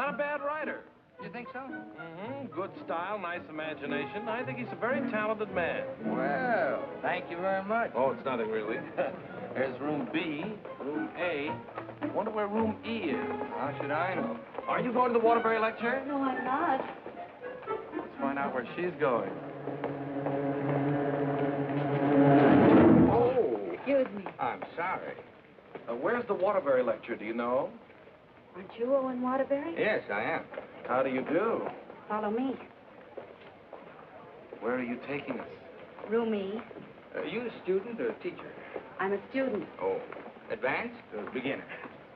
Not a bad writer. You think so? Mm-hmm. Good style, nice imagination. I think he's a very talented man. Well, thank you very much. Oh, it's nothing really. There's room B, room A. Wonder where room E is. How should I know? Are you going to the Waterbury lecture? No, I'm not. Let's find out where she's going. Oh. Excuse me. I'm sorry. Where's the Waterbury lecture, do you know? Aren't you Owen Waterbury? Yes, I am. How do you do? Follow me. Where are you taking us? Room E. Are you a student or a teacher? I'm a student. Oh, advanced or beginner?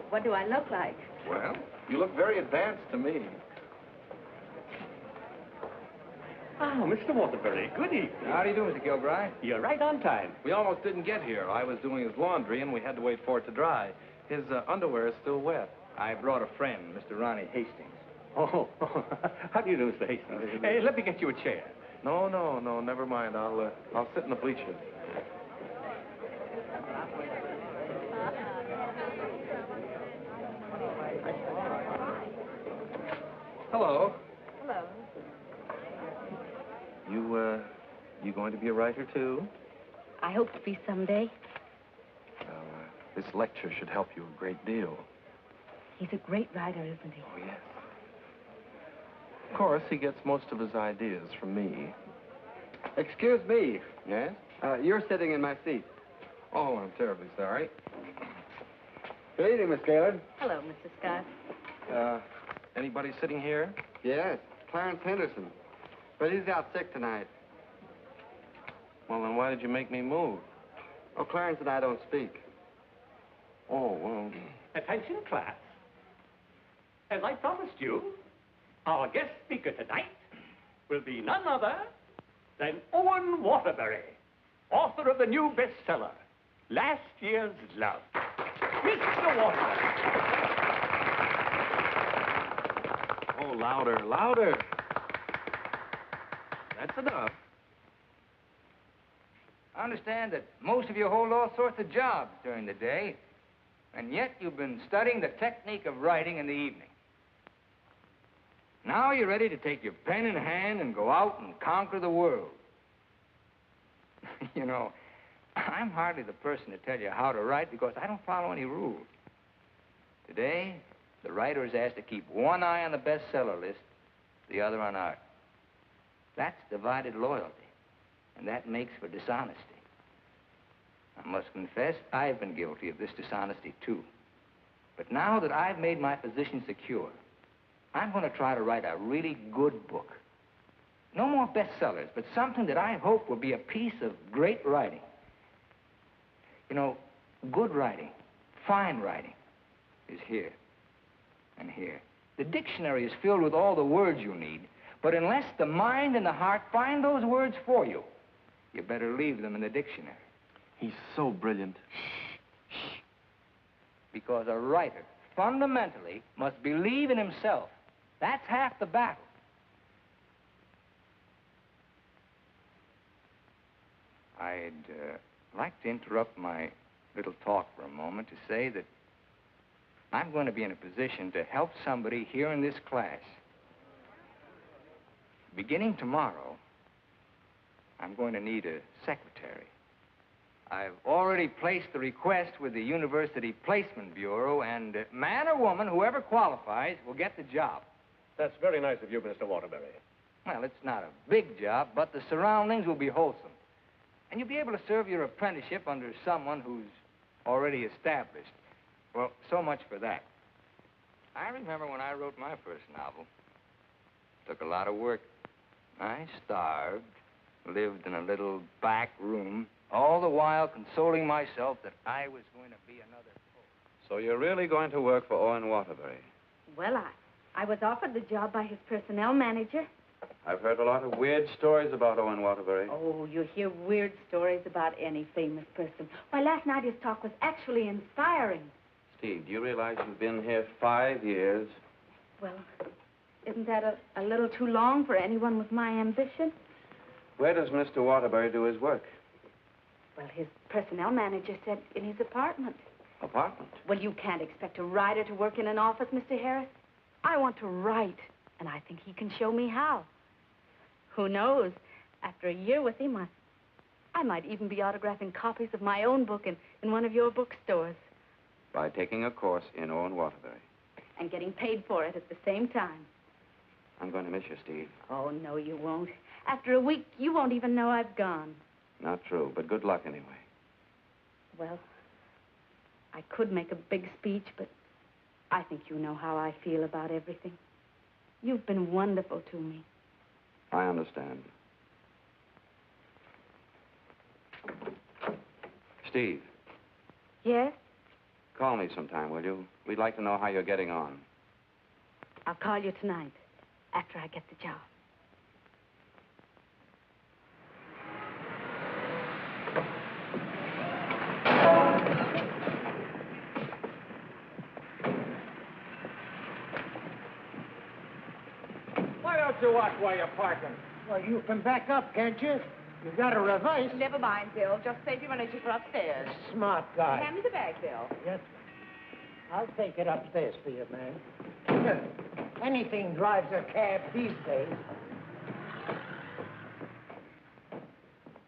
What do I look like? Well, You look very advanced to me. Oh, Mr. Waterbury, good evening. how do you do, Mr. Gilbride? You're right on time. We almost didn't get here. I was doing his laundry, and we had to wait for it to dry. His underwear is still wet. I brought a friend, Mr. Ronnie Hastings. Oh, how do you do, Mr. Hastings? Hey, let me get you a chair. No, never mind. I'll sit in the bleachers. Hello. Hello. You going to be a writer, too? I hope to be someday. Well, this lecture should help you a great deal. He's a great writer, isn't he? Oh, yes. Of course, he gets most of his ideas from me. Excuse me. Yes? You're sitting in my seat. Oh, I'm terribly sorry. Good evening, Miss Gaylord. Hello, Mr. Scott. Anybody sitting here? Yes, Clarence Henderson. But he's out sick tonight. Well, then why did you make me move? Oh, Clarence and I don't speak. Oh, well... Attention, class. As I promised you, our guest speaker tonight will be none other than Owen Waterbury, author of the new bestseller, Last Year's Love. Mr. Waterbury. Oh, louder, louder. That's enough. I understand that most of you hold all sorts of jobs during the day, and yet you've been studying the technique of writing in the evening. Now you're ready to take your pen in hand and go out and conquer the world. You know, I'm hardly the person to tell you how to write because I don't follow any rules. Today, the writer is asked to keep one eye on the bestseller list, the other on art. That's divided loyalty, and that makes for dishonesty. I must confess, I've been guilty of this dishonesty, too. But now that I've made my position secure, I'm going to try to write a really good book. No more bestsellers, but something that I hope will be a piece of great writing. You know, good writing, fine writing, is here and here. The dictionary is filled with all the words you need, but unless the mind and the heart find those words for you, you better leave them in the dictionary. He's so brilliant. Shh. Because a writer, fundamentally, must believe in himself. That's half the battle. I'd like to interrupt my little talk for a moment to say that I'm going to be in a position to help somebody here in this class. Beginning tomorrow, I'm going to need a secretary. I've already placed the request with the University Placement Bureau, and man or woman, whoever qualifies, will get the job. That's very nice of you, Mr. Waterbury. Well, it's not a big job, but the surroundings will be wholesome. And you'll be able to serve your apprenticeship under someone who's already established. Well, so much for that. I remember when I wrote my first novel. It took a lot of work. I starved, lived in a little back room, all the while consoling myself that I was going to be another poet. So you're really going to work for Owen Waterbury? Well, I was offered the job by his personnel manager. I've heard a lot of weird stories about Owen Waterbury. Oh, you hear weird stories about any famous person. Why, last night his talk was actually inspiring. Steve, do you realize you've been here 5 years? Well, isn't that a little too long for anyone with my ambition? Where does Mr. Waterbury do his work? Well, his personnel manager said in his apartment. Apartment? Well, you can't expect a writer to work in an office, Mr. Harris. I want to write, and I think he can show me how. Who knows? After a year with him, I might even be autographing copies of my own book in one of your bookstores. By taking a course in Owen Waterbury. And getting paid for it at the same time. I'm going to miss you, Steve. Oh, no, you won't. After a week, you won't even know I've gone. Not true, but good luck anyway. Well, I could make a big speech, but I think you know how I feel about everything. You've been wonderful to me. I understand. Steve. Yes? Call me sometime, will you? We'd like to know how you're getting on. I'll call you tonight, after I get the job. Why don't you watch while you're parking? Well, you can back up, can't you? You got to reverse. Never mind, Bill. Just save your energy for upstairs. Smart guy. Hand me the bag, Bill. Yes. I'll take it upstairs for you, man. Anything drives a cab these days.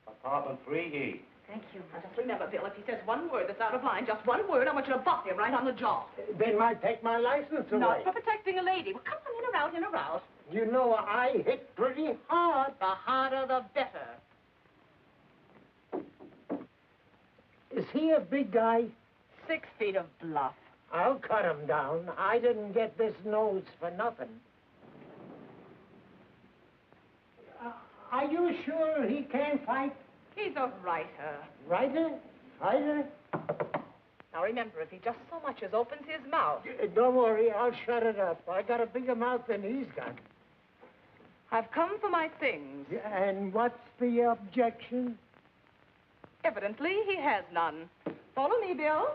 Apartment 3E. Thank you. Now, just remember, Bill, if he says one word that's out of line, just one word, I want you to bop him right on the jaw. They might take my license away. Not for protecting a lady. Well, come on, in or out, in or out. You know, I hit pretty hard. The harder, the better. Is he a big guy? 6 feet of bluff. I'll cut him down. I didn't get this nose for nothing. Are you sure he can't fight? He's a writer. Writer? Fighter? Now, remember, if he just so much as opens his mouth... Don't worry, I'll shut it up. I got a bigger mouth than he's got. I've come for my things. And what's the objection? Evidently, he has none. Follow me, Bill.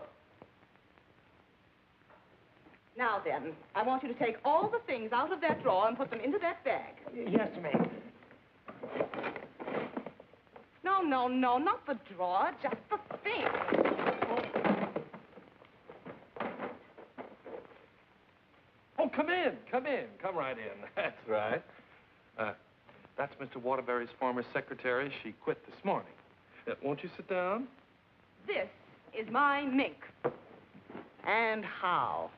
Now then, I want you to take all the things out of that drawer and put them into that bag. Yes, ma'am. No, no, no, not the drawer, just the things. Oh, come in. Come right in. That's right. That's Mr. Waterbury's former secretary. She quit this morning. Won't you sit down? This is my mink. And how?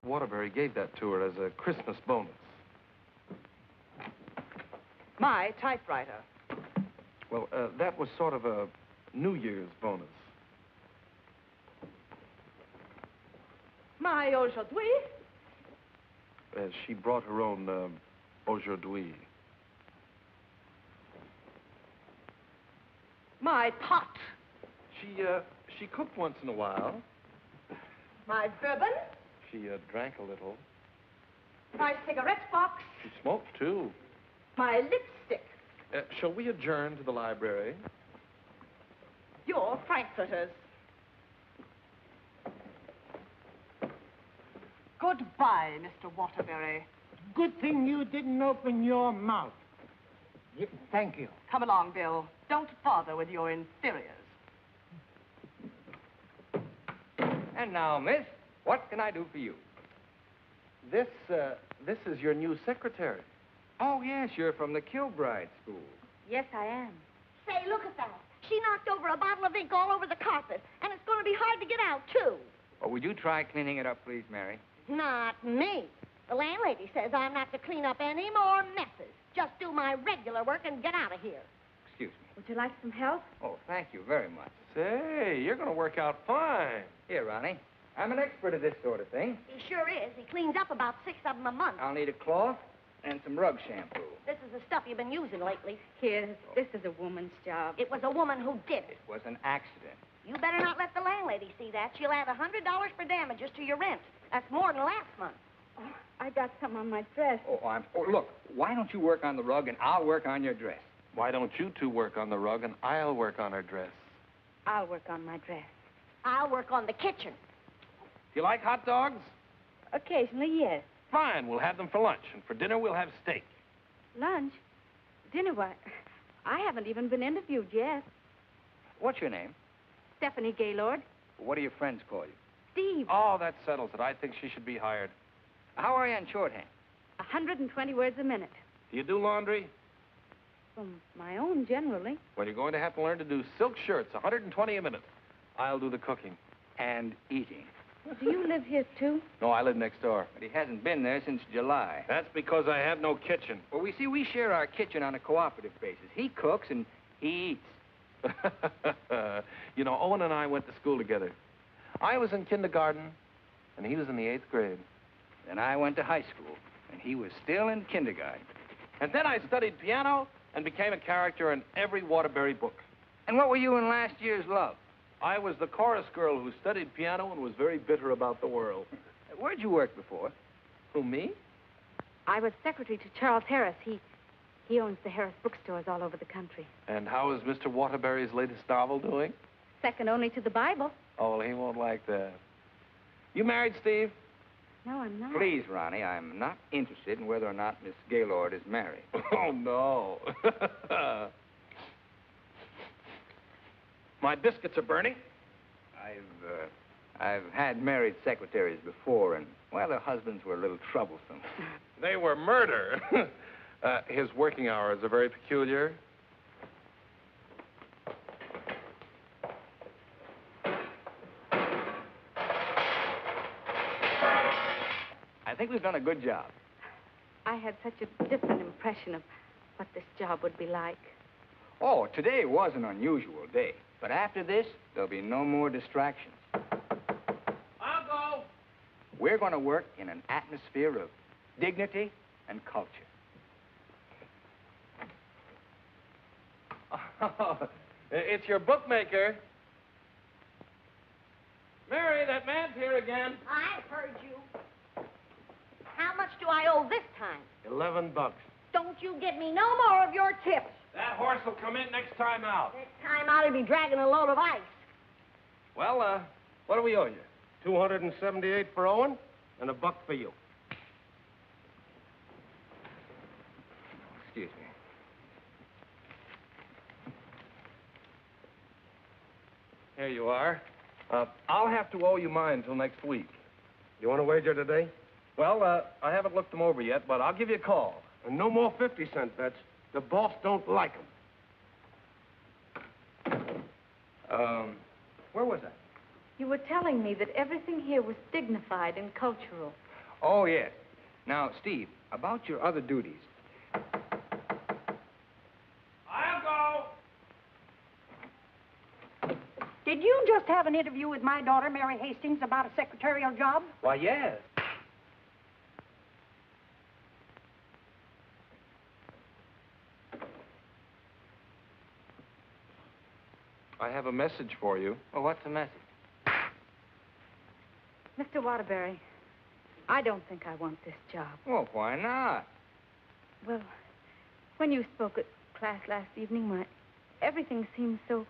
Waterbury gave that to her as a Christmas bonus. My typewriter. Well, that was sort of a New Year's bonus. My aujourd'hui. She brought her own aujourd'hui. My pot. She cooked once in a while. My bourbon. She drank a little. My cigarette box. She smoked, too. My lipstick. Shall we adjourn to the library? Your frankfurters. Goodbye, Mr. Waterbury. Good thing you didn't open your mouth. Thank you. Come along, Bill. Don't bother with your inferiors. And now, miss, what can I do for you? This is your new secretary. Oh, yes, you're from the Kilbride School. Yes, I am. Say, look at that. She knocked over a bottle of ink all over the carpet, and it's going to be hard to get out, too. Oh, would you try cleaning it up, please, Mary? Not me. The landlady says I'm not to clean up any more messes. Just do my regular work and get out of here. Excuse me. Would you like some help? Oh, thank you very much. Say, you're going to work out fine. Here, Ronnie. I'm an expert at this sort of thing. He sure is. He cleans up about 6 of them a month. I'll need a cloth and some rug shampoo. This is the stuff you've been using lately. Here, this is a woman's job. It was a woman who did it. It was an accident. You better not let the landlady see that. She'll add $100 for damages to your rent. That's more than last month. Oh, I got some on my dress. Oh, look, why don't you work on the rug and I'll work on your dress? Why don't you two work on the rug and I'll work on her dress? I'll work on my dress. I'll work on the kitchen. Do you like hot dogs? Occasionally, yes. Fine, we'll have them for lunch, and for dinner we'll have steak. Lunch? Dinner, why? I haven't even been interviewed yet. What's your name? Stephanie Gaylord. What do your friends call you? Steve. Oh, that settles it. I think she should be hired. How are you on shorthand? 120 words a minute. Do you do laundry? From my own, generally. Well, you're going to have to learn to do silk shirts, 120 a minute. I'll do the cooking. And eating. Do you live here, too? No, I live next door. But he hasn't been there since July. That's because I have no kitchen. Well, we share our kitchen on a cooperative basis. He cooks and he eats. You know, Owen and I went to school together. I was in kindergarten, and he was in the 8th grade. Then I went to high school, and he was still in kindergarten. And then I studied piano and became a character in every Waterbury book. And what were you in last year's Love? I was the chorus girl who studied piano and was very bitter about the world. Where'd you work before? Who, me? I was secretary to Charles Harris. He owns the Harris bookstores all over the country. And how is Mr. Waterbury's latest novel doing? Second only to the Bible. Oh, well, he won't like that. You married, Steve? No, I'm not. Please, Ronnie, I'm not interested in whether or not Miss Gaylord is married. Oh, no. My biscuits are burning. I've had married secretaries before, and, well, their husbands were a little troublesome. They were murder. His working hours are very peculiar. I think we've done a good job. I had such a different impression of what this job would be like. Oh, today was an unusual day. But after this, there'll be no more distractions. I'll go. We're going to work in an atmosphere of dignity and culture. Oh, it's your bookmaker. Mary, that man's here again. I've heard you. How much do I owe this time? $11. Don't you give me no more of your tips. That horse will come in next time out. Next time out, he'll be dragging a load of ice. Well, what do we owe you? $278 for Owen and $1 for you. Excuse me. Here you are. I'll have to owe you mine until next week. You want to wager today? Well, I haven't looked them over yet, but I'll give you a call. And no more 50-cent bets. The boss don't like them. Where was I? You were telling me that everything here was dignified and cultural. Oh, yes. Now, Steve, about your other duties. I'll go. Did you just have an interview with my daughter, Mary Hastings, about a secretarial job? Why, yes. I have a message for you. Well, what's the message? Mr. Waterbury, I don't think I want this job. Well, why not? Well, when you spoke at class last evening, everything seemed so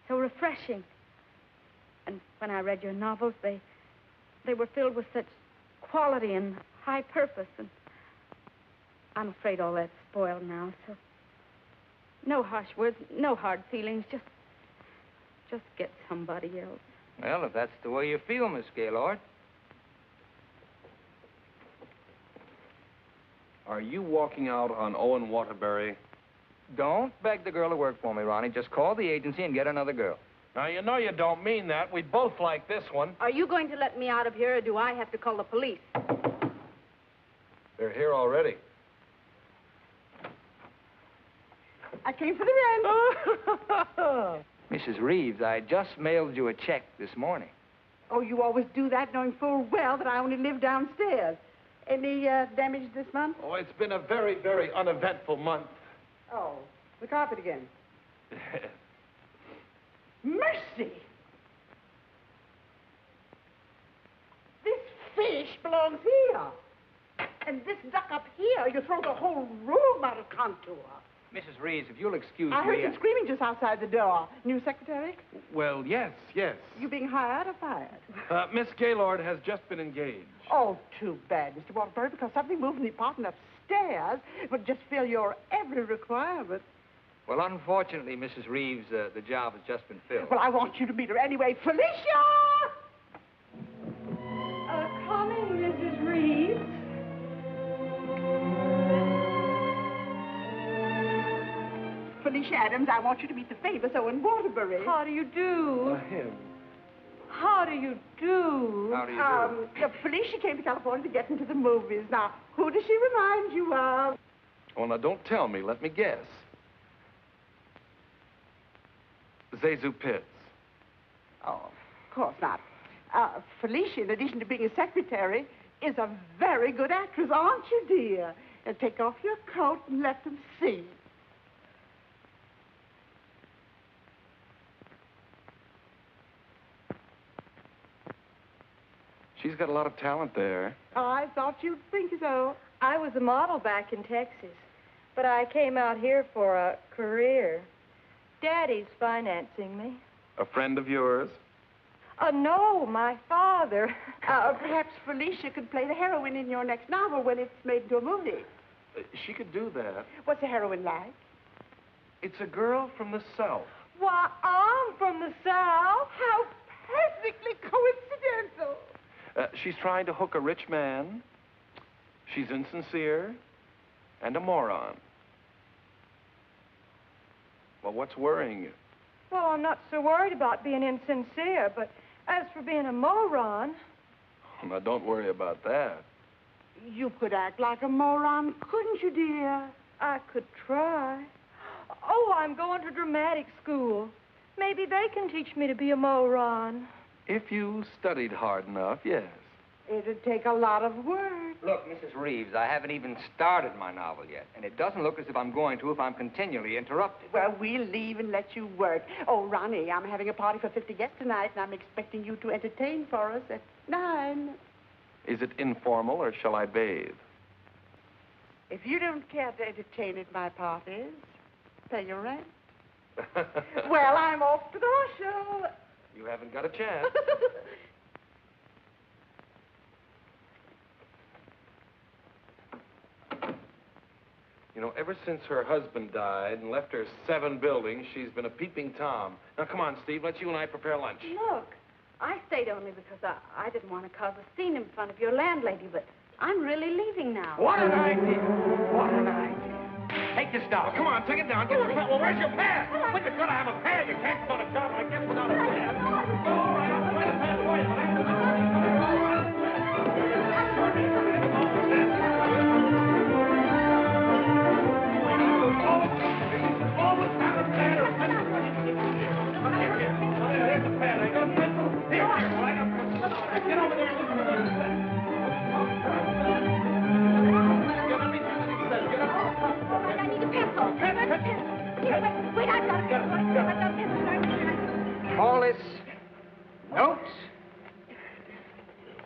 refreshing. And when I read your novels, they were filled with such quality and high purpose. And I'm afraid all that's spoiled now, so no harsh words, no hard feelings, just get somebody else. Well, if that's the way you feel, Miss Gaylord. Are you walking out on Owen Waterbury? Don't beg the girl to work for me, Ronnie. Just call the agency and get another girl. Now, you know you don't mean that. We both like this one. Are you going to let me out of here, or do I have to call the police? They're here already. I came for the rent. Mrs. Reeves, I just mailed you a check this morning. Oh, you always do that, knowing full well that I only live downstairs. Any damage this month? Oh, it's been a very, very uneventful month. Oh, the carpet again. Mercy! This fish belongs here. And this duck up here, you throw the whole room out of contour. Mrs. Reeves, if you'll excuse I me... heard some screaming just outside the door. New secretary? Well, yes. You being hired or fired? Miss Gaylord has just been engaged. Oh, too bad, Mr. Waterbury, because something moved in the apartment upstairs would just fill your every requirement. Well, unfortunately, Mrs. Reeves, the job has just been filled. Well, I want you to meet her anyway. Felicia! Coming, Mrs. Reeves. Felicia Adams. I want you to meet the famous Owen Waterbury. How do you do? Him. How do you do? How do you do? Felicia came to California to get into the movies. Now, who does she remind you of? Oh, now, don't tell me. Let me guess. Zazu Pitts. Oh, of course not. Felicia, in addition to being a secretary, is a very good actress, aren't you, dear? Now, take off your coat and let them see. She's got a lot of talent there. I thought you'd think so. I was a model back in Texas, but I came out here for a career. Daddy's financing me. A friend of yours? No, my father. Perhaps Felicia could play the heroine in your next novel when it's made into a movie. She could do that. What's the heroine like? It's a girl from the South. Why, I'm from the South. How perfectly coincidental. She's trying to hook a rich man. She's insincere and a moron. Well, what's worrying you? Well, I'm not so worried about being insincere, but as for being a moron... Now, don't worry about that. You could act like a moron, couldn't you, dear? I could try. Oh, I'm going to dramatic school. Maybe they can teach me to be a moron. If you studied hard enough, yes. It'd take a lot of work. Look, Mrs. Reeves, I haven't even started my novel yet, and it doesn't look as if I'm going to if I'm continually interrupted. Well, we'll leave and let you work. Oh, Ronnie, I'm having a party for 50 guests tonight, and I'm expecting you to entertain for us at 9. Is it informal, or shall I bathe? If you don't care to entertain at my parties, pay your rent. Well, I'm off to the horse show. You haven't got a chance. You know, ever since her husband died and left her 7 buildings, she's been a peeping Tom. Now, come on, Steve, let's you and I prepare lunch. Look, I stayed only because I didn't want to cause a scene in front of your landlady, but I'm really leaving now. What an idea. What an idea. Take this down. Come on, take it down. Get the pad. Well, where's your pad? When you've got to have a pad, you can't go to a job like this without a pad. All right, I'll find a pad for you, but always have a pad or a pencil. Here's the pad. I got a pencil. Here, I got a pencil. Get over there and listen to what he says. Let me see what he says. Get up. I need a pencil. Wait, I've got a pencil. I've got a pencil. Call this Notes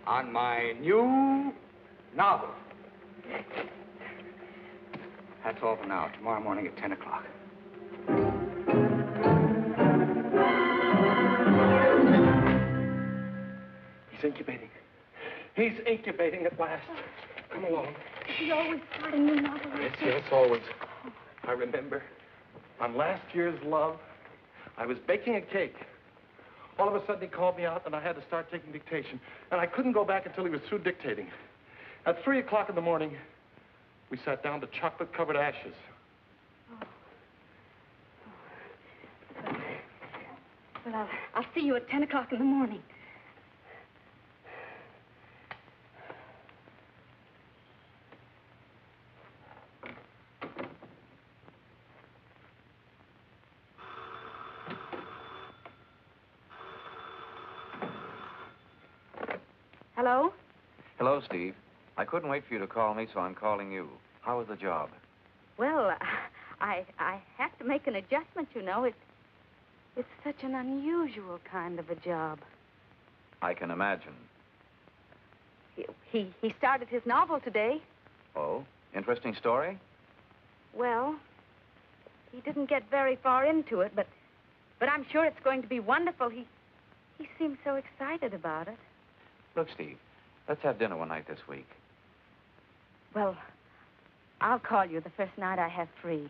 on My New Novel. That's all for now. Tomorrow morning at 10 o'clock. He's incubating. He's incubating at last. Come along. He always starting new novels. Yes, always. I remember on last year's Love, I was baking a cake. All of a sudden, he called me out, and I had to start taking dictation. And I couldn't go back until he was through dictating. At 3 o'clock in the morning, we sat down to chocolate-covered ashes. Well, I'll see you at 10 o'clock in the morning. Hello? Hello, Steve. I couldn't wait for you to call me, so I'm calling you. How was the job? Well, I have to make an adjustment, you know. It's such an unusual kind of a job. I can imagine. He started his novel today. Oh? Interesting story? Well, he didn't get very far into it, but I'm sure it's going to be wonderful. He seems so excited about it. Look, Steve, let's have dinner one night this week. Well, I'll call you the first night I have free.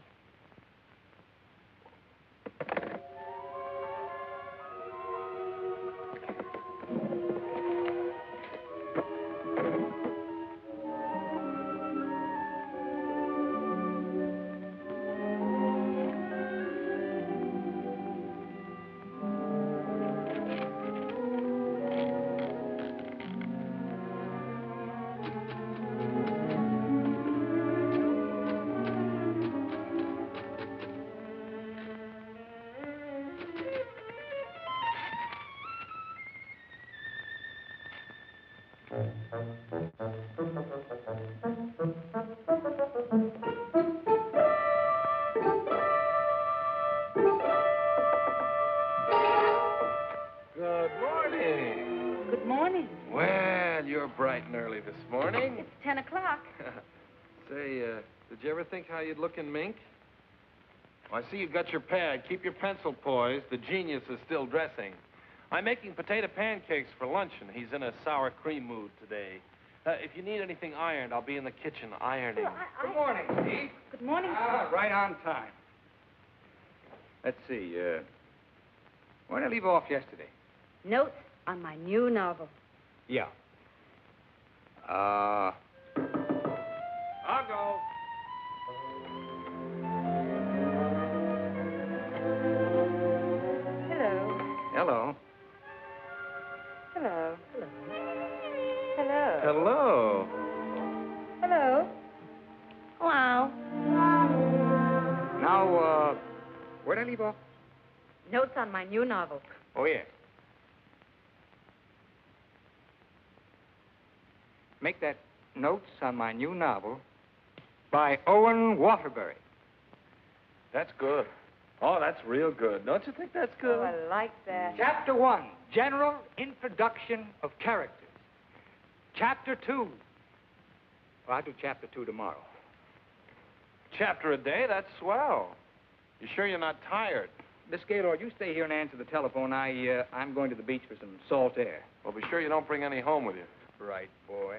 Good morning. Good morning. Well, you're bright and early this morning. It's 10 o'clock. Say, did you ever think how you'd look in mink? Oh, I see you got your pad. Keep your pencil poised. The genius is still dressing. I'm making potato pancakes for luncheon. He's in a sour cream mood today. If you need anything ironed, I'll be in the kitchen ironing. Well, Good morning, Steve. Good morning. Right on time. Let's see, where did I leave off yesterday? Notes on my new novel. Yeah. I'll go. Hello. Hello. Hello. Hello. Hello. Hello. Hello. Now, where did I leave off? Notes on my new novel. Oh, yeah. Make that notes on my new novel by Owen Waterbury. That's good. Oh, that's real good. Don't you think that's good? Oh, I like that. Chapter 1, General Introduction of Characters. Chapter 2. Well, I'll do Chapter 2 tomorrow. Chapter a day? That's swell. You sure you're not tired? Miss Gaylord, you stay here and answer the telephone. I'm going to the beach for some salt air. Well, be sure you don't bring any home with you. Right, boy.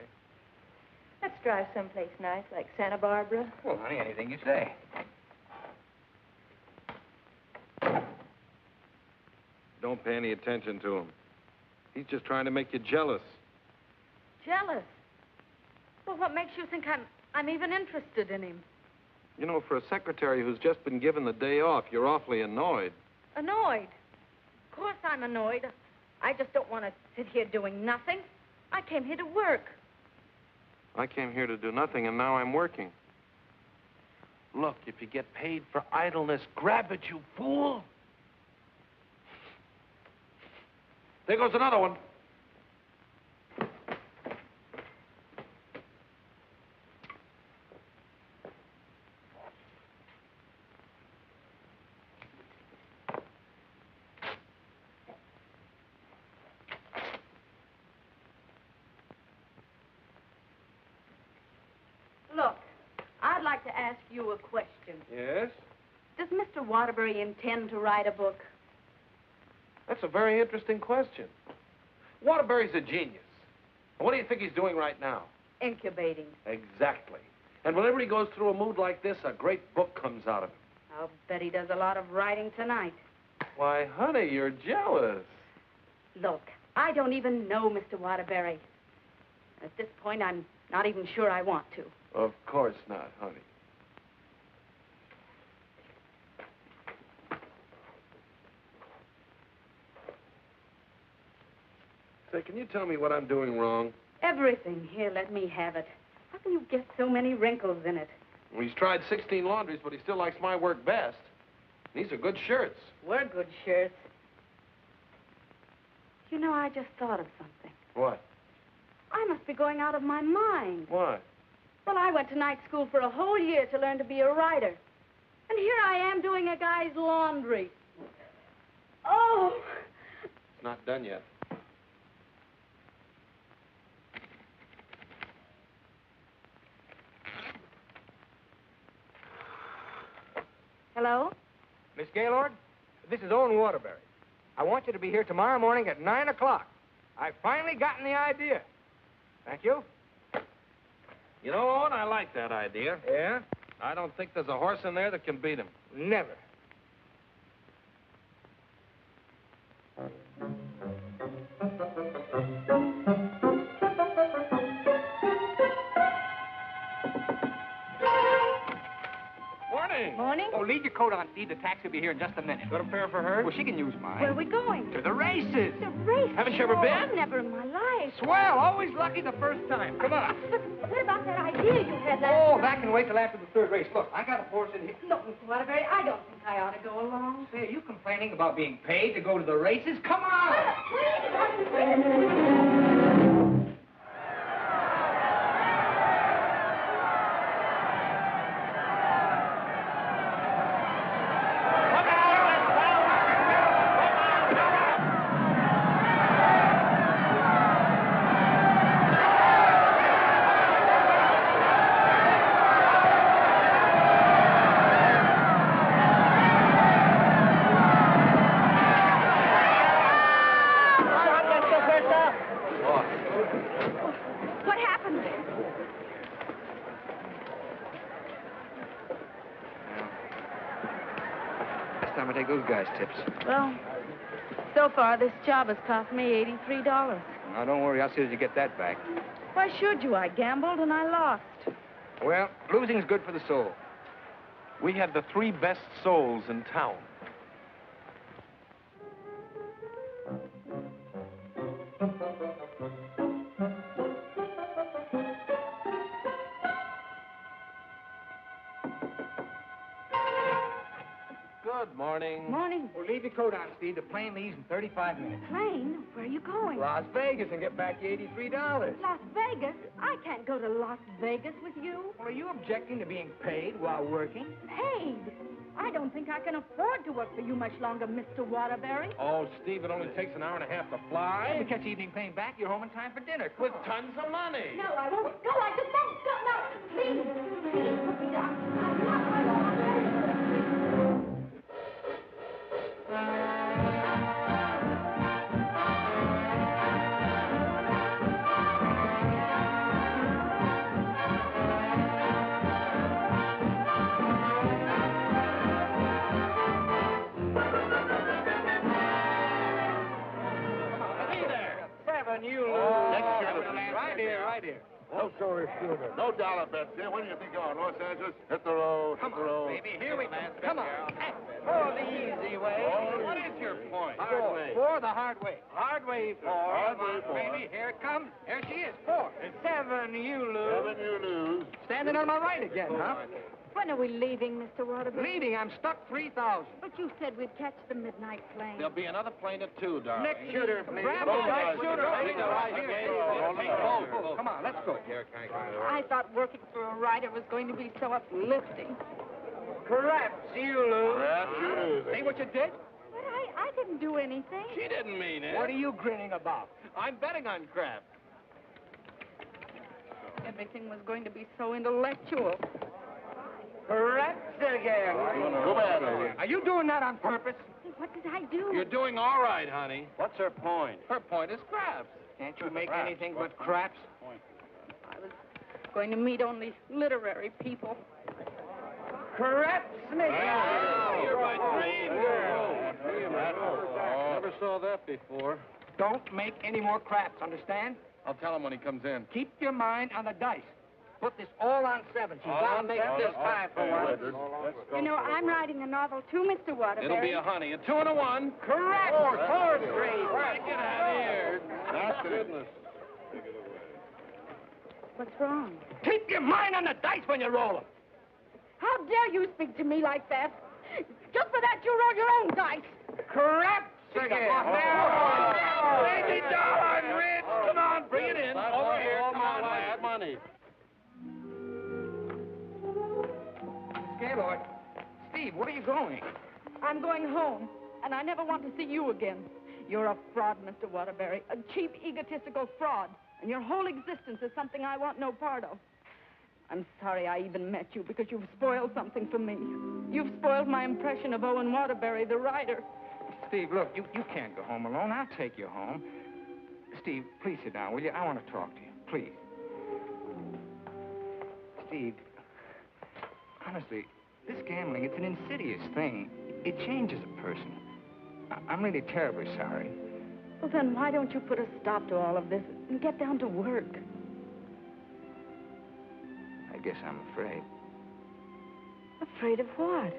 Let's drive someplace nice, like Santa Barbara. Well, honey, anything you say. Don't pay any attention to him. He's just trying to make you jealous. Jealous? Well, what makes you think I'm even interested in him? You know, for a secretary who's just been given the day off, you're awfully annoyed. Annoyed? Of course I'm annoyed. I just don't want to sit here doing nothing. I came here to work. I came here to do nothing, and now I'm working. Look, if you get paid for idleness, grab it, you fool. There goes another one. Look, I'd like to ask you a question. Yes? Does Mr. Waterbury intend to write a book? That's a very interesting question. Waterbury's a genius. What do you think he's doing right now? Incubating. Exactly. And whenever he goes through a mood like this, a great book comes out of him. I'll bet he does a lot of writing tonight. Why, honey, you're jealous. Look, I don't even know Mr. Waterbury. At this point, I'm not even sure I want to. Of course not, honey. Say, can you tell me what I'm doing wrong? Everything. Here, let me have it. How can you get so many wrinkles in it? Well, he's tried 16 laundries, but he still likes my work best. These are good shirts. We're good shirts. You know, I just thought of something. What? I must be going out of my mind. Why? Well, I went to night school for a whole year to learn to be a writer. And here I am doing a guy's laundry. Oh! It's not done yet. Hello? Miss Gaylord, this is Owen Waterbury. I want you to be here tomorrow morning at 9 o'clock. I've finally gotten the idea. Thank you. You know, Owen, I like that idea. Yeah? I don't think there's a horse in there that can beat him. Never. Morning. Morning. Oh, leave your coat on, Steve. The taxi will be here in just a minute. Got a pair for her? Well, she can use mine. Where are we going? To the races. The race. Haven't you ever Oh, been? I've never in my life. Swell. Always lucky the first time. Come on. But what about that idea you had last Oh, night? that can wait till after the third race. Look, I got a horse in here. Look, Mr. Waterbury, I don't think I ought to go along. Say, are you complaining about being paid to go to the races? Come on! time I take those guys' tips. Well, so far this job has cost me $83. Now, don't worry. I'll see that you get that back. Why should you? I gambled and I lost. Well, losing's good for the soul. We had the 3 best souls in town. Good morning. Morning. Well, leave your coat on, Steve. The plane leaves in 35 minutes. Plane? Where are you going? Las Vegas and get back your $83. Las Vegas? I can't go to Las Vegas with you. Well, are you objecting to being paid while working? Paid? I don't think I can afford to work for you much longer, Mr. Waterbury. Oh, Steve, it only takes an hour and a half to fly. If you catch evening plane back, you're home in time for dinner. With tons of money. No, I won't go. I just won't go. No, please. Please, put me down. I'm not going to Right here. No soda shooter. No dollar bets here. When do you think you're on? Los Angeles? Hit the road. Come hit the on, road. baby. Here we go. Come on. Oh, the easy way. What is your point? Hard way. 4, the hard way. Hard way 4. Hard way 4. Baby, here it comes. Here she is. 4. 7, you lose. 7, you lose. Standing on my right again, huh? When are we leaving, Mr. Waterbury? Leaving, I'm stuck 3,000. But you said we'd catch the midnight plane. There'll be another plane at 2, darling. Next shooter, please. Grab Go, the guys. next shooter. Take the right Here. Come on, let's go. I thought working for a writer was going to be so uplifting. Perhaps you lose. Perhaps you lose. See what you did? But I didn't do anything. She didn't mean it. What are you grinning about? I'm betting on crap. Everything was going to be so intellectual. Perhaps again. Go bad, lady. Are you doing that on purpose? What did I do? You're doing all right, honey. What's her point? Her point is craps. Can't you make anything but craps? I was going to meet only literary people. Craps me. You're my dream girl. Never saw that before. Don't make any more craps, understand? I'll tell him when he comes in. Keep your mind on the dice. Put this all on 7. She's got to make this high for once. You know, I'm writing a novel too, Mr. Waterbury. It'll be a honey. A 2 and a 1. Correct. 4 straight. Get out of here. That's goodness. What's wrong? Keep your mind on the dice when you roll them. How dare you speak to me like that? Just for that, you roll your own dice. Craps again. $80, Rich. Come on, bring it in. Over here. Come on, lad. Money. Gaylord. Steve, where are you going? I'm going home, and I never want to see you again. You're a fraud, Mr. Waterbury, a cheap, egotistical fraud, and your whole existence is something I want no part of. I'm sorry I even met you, because you've spoiled something for me. You've spoiled my impression of Owen Waterbury, the writer. Steve, look, you can't go home alone. I'll take you home. Steve, please sit down, will you? I want to talk to you, please. Steve, honestly, this gambling, it's an insidious thing. It changes a person. I'm really terribly sorry. Well, then why don't you put a stop to all of this and get down to work? I guess I'm afraid. Afraid of what?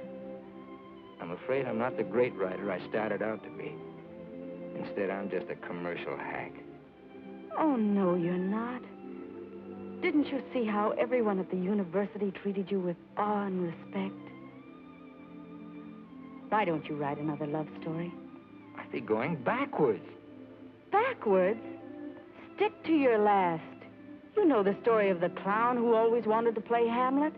I'm afraid I'm not the great writer I started out to be. Instead, I'm just a commercial hack. Oh, no, you're not. Didn't you see how everyone at the university treated you with awe and respect? Why don't you write another love story? I'd be going backwards. Backwards? Stick to your last. You know the story of the clown who always wanted to play Hamlet?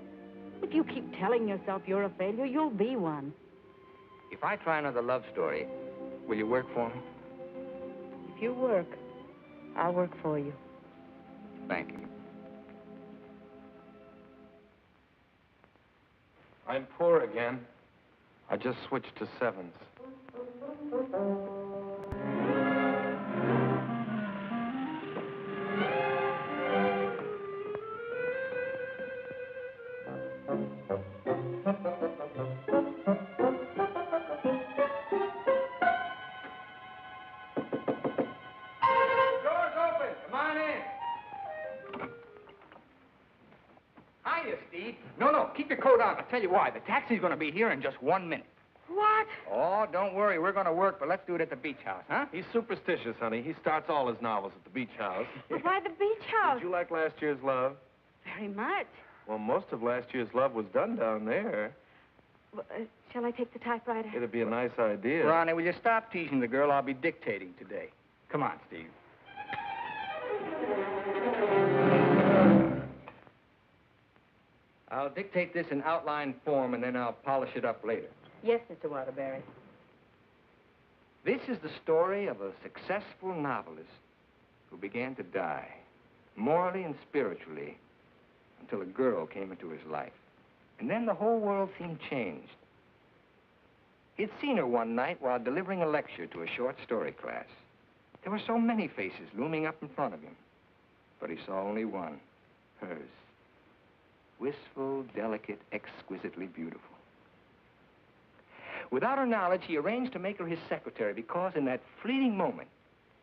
If you keep telling yourself you're a failure, you'll be one. If I try another love story, will you work for me? If you work, I'll work for you. Thank you. I'm poor again. I just switched to 7s. out. I'll tell you why. The taxi's going to be here in just 1 minute. What? Oh, don't worry. We're going to work, but let's do it at the beach house, huh? He's superstitious, honey. He starts all his novels at the beach house. But why the beach house? Did you like last year's Love? Very much. Well, most of last year's Love was done down there. Well, shall I take the typewriter? It'd be a nice idea. Ronnie, will you stop teasing the girl? I'll be dictating today. Come on, Steve. I'll dictate this in outline form, and then I'll polish it up later. Yes, Mr. Waterbury. This is the story of a successful novelist who began to die, morally and spiritually, until a girl came into his life. And then the whole world seemed changed. He'd seen her one night while delivering a lecture to a short story class. There were so many faces looming up in front of him, but he saw only one, hers. Wistful, delicate, exquisitely beautiful. Without her knowledge, he arranged to make her his secretary because in that fleeting moment,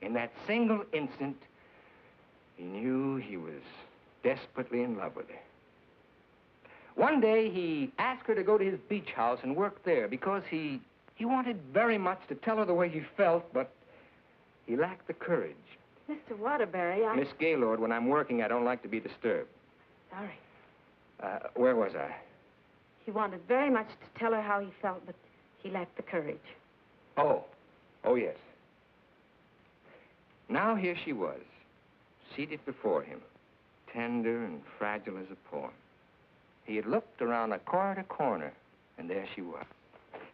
in that single instant, he knew he was desperately in love with her. One day, he asked her to go to his beach house and work there because he wanted very much to tell her the way he felt, but he lacked the courage. Mr. Waterbury, Miss Gaylord, when I'm working, I don't like to be disturbed. Sorry. Where was I? He wanted very much to tell her how he felt, but he lacked the courage. Oh, yes. Now here she was, seated before him, tender and fragile as a poem. He had looked around a corner to corner, and there she was.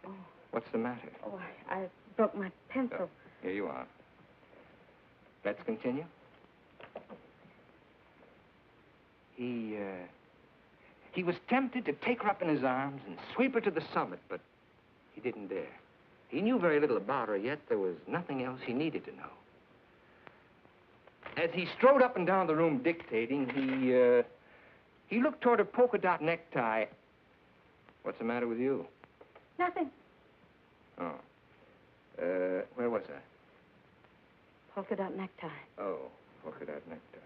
Oh. What's the matter? Oh, I broke my pencil. Here you are. Let's continue. He was tempted to take her up in his arms and sweep her to the summit, but he didn't dare. He knew very little about her, yet there was nothing else he needed to know. As he strode up and down the room dictating, he looked toward her polka dot necktie. What's the matter with you? Nothing. Oh. Where was I? Polka dot necktie. Oh, polka dot necktie.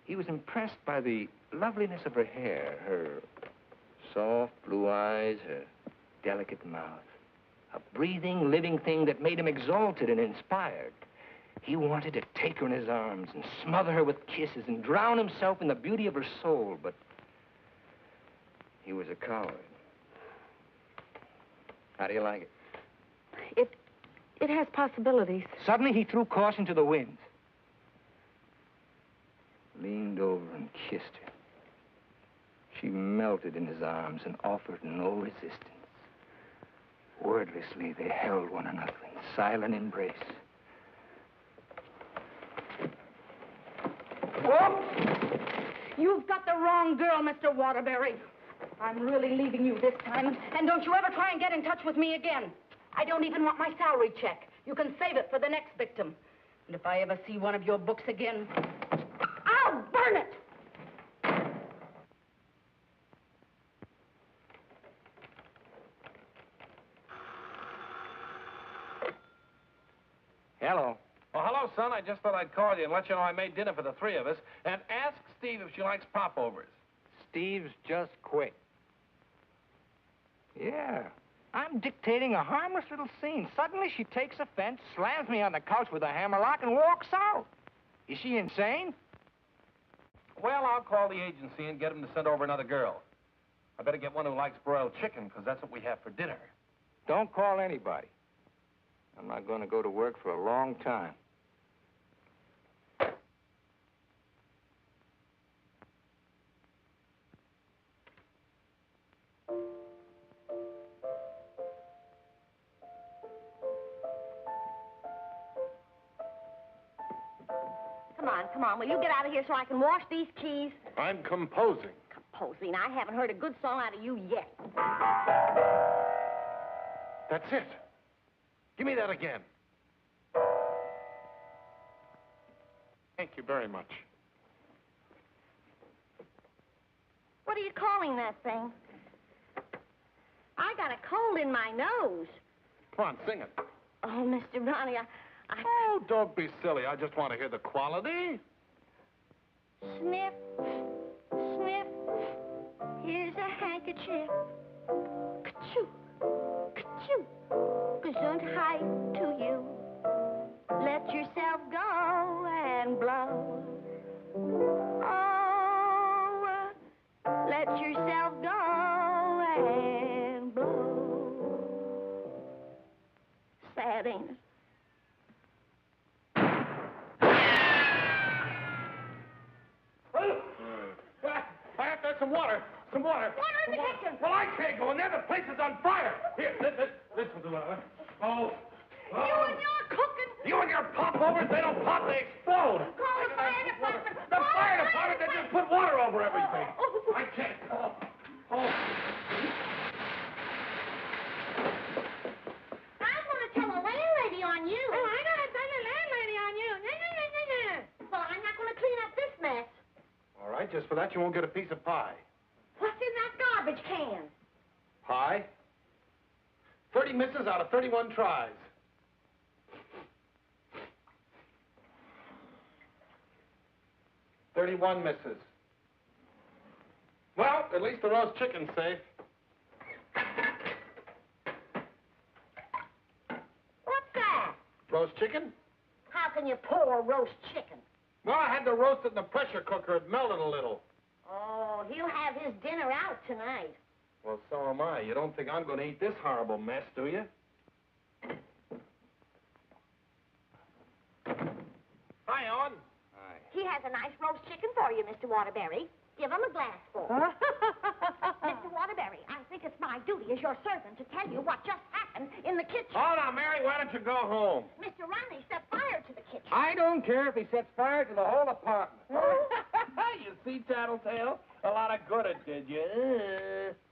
He was impressed by the loveliness of her hair, her soft blue eyes, her delicate mouth. A breathing, living thing that made him exalted and inspired. He wanted to take her in his arms and smother her with kisses and drown himself in the beauty of her soul, but he was a coward. How do you like it? It has possibilities. Suddenly, he threw caution to the winds. Leaned over and kissed her. She melted in his arms and offered no resistance. Wordlessly, they held one another in silent embrace. Whoops! You've got the wrong girl, Mr. Waterbury. I'm really leaving you this time, and don't you ever try and get in touch with me again. I don't even want my salary check. You can save it for the next victim. And if I ever see one of your books again, I'll burn it! Hello. Oh, hello, son. I just thought I'd call you and let you know I made dinner for the three of us. And ask Steve if she likes popovers. Steve's just quit. Yeah. I'm dictating a harmless little scene. Suddenly she takes offense, slams me on the couch with a hammerlock, and walks out. Is she insane? Well, I'll call the agency and get them to send over another girl. I better get one who likes broiled chicken, because that's what we have for dinner. Don't call anybody. I'm not going to go to work for a long time. Come on, will you get out of here so I can wash these keys? I'm composing. Composing? I haven't heard a good song out of you yet. That's it. Give me that again. Thank you very much. What are you calling that thing? I got a cold in my nose. Come on, sing it. Oh, Mr. Ronnie, Oh, don't be silly. I just want to hear the quality. Sniff, rocket ship. Ka-choo, ka-choo, gesundheit to you. Let yourself go and blow. Oh, let yourself go and blow. Sad, ain't it? I have to have some water. Some water. Water in the kitchen. Well, I can't go in there. The place is on fire. Here, listen to that. Oh. You and your cooking. You and your popovers, they don't pop, they explode. Call the fire department. The fire department, they just put water over everything. I can't. Oh. I'm going to tell the landlady on you. Oh, I'm going to tell the landlady on you. Well, I'm not going to clean up this mess. All right, just for that, you won't get a piece of pie. What's in that garbage can? Pie? 30 misses out of 31 tries. $31 misses. Well, at least the roast chicken's safe. What's that? Roast chicken? How can you pour roast chicken? Well, I had to roast it in the pressure cooker. It melted a little. Oh, he'll have his dinner out tonight. Well, so am I. You don't think I'm going to eat this horrible mess, do you? Hi, Owen. Hi. He has a nice roast chicken for you, Mr. Waterbury. Give him a glassful. Mr. Waterbury, I think it's my duty as your servant to tell you what just happened in the kitchen. Hold on, Mary. Why don't you go home? Mr. Ronnie set fire to the kitchen. I don't care if he sets fire to the whole apartment. You see, Tattletale? A lot of good it did you.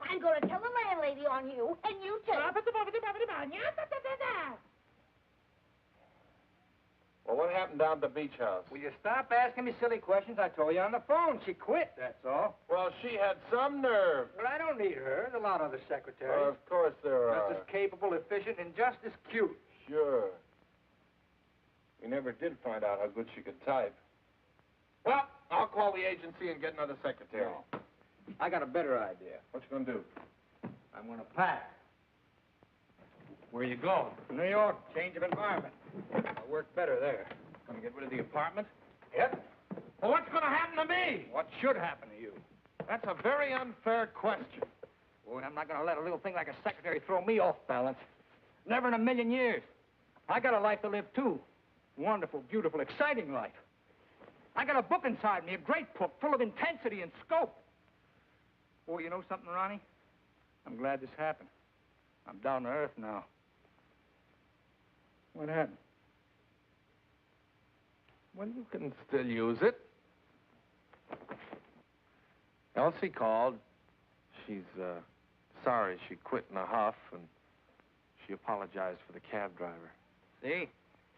I'm going to tell the landlady on you, and you too. Well, what happened down at the beach house? Will you stop asking me silly questions? I told you on the phone. She quit, that's all. Well, she had some nerve. Well, I don't need her. There's a lot of other secretaries. Well, of course there are. Just as capable, efficient, and just as cute. Sure. We never did find out how good she could type. Well, I'll call the agency and get another secretary. No. I got a better idea. What you gonna do? I'm going to pack. Where you going? New York, change of environment. I'll work better there. Gonna get rid of the apartment? Yep. Well, what's gonna happen to me? What should happen to you? That's a very unfair question. Boy, I'm not going to let a little thing like a secretary throw me off balance. Never in a million years. I got a life to live, too. Wonderful, beautiful, exciting life. I got a book inside me, a great book, full of intensity and scope. Boy, you know something, Ronnie? I'm glad this happened. I'm down to earth now. What happened? Well, you can still use it. Elsie called. She's, sorry she quit in a huff, and she apologized for the cab driver. See?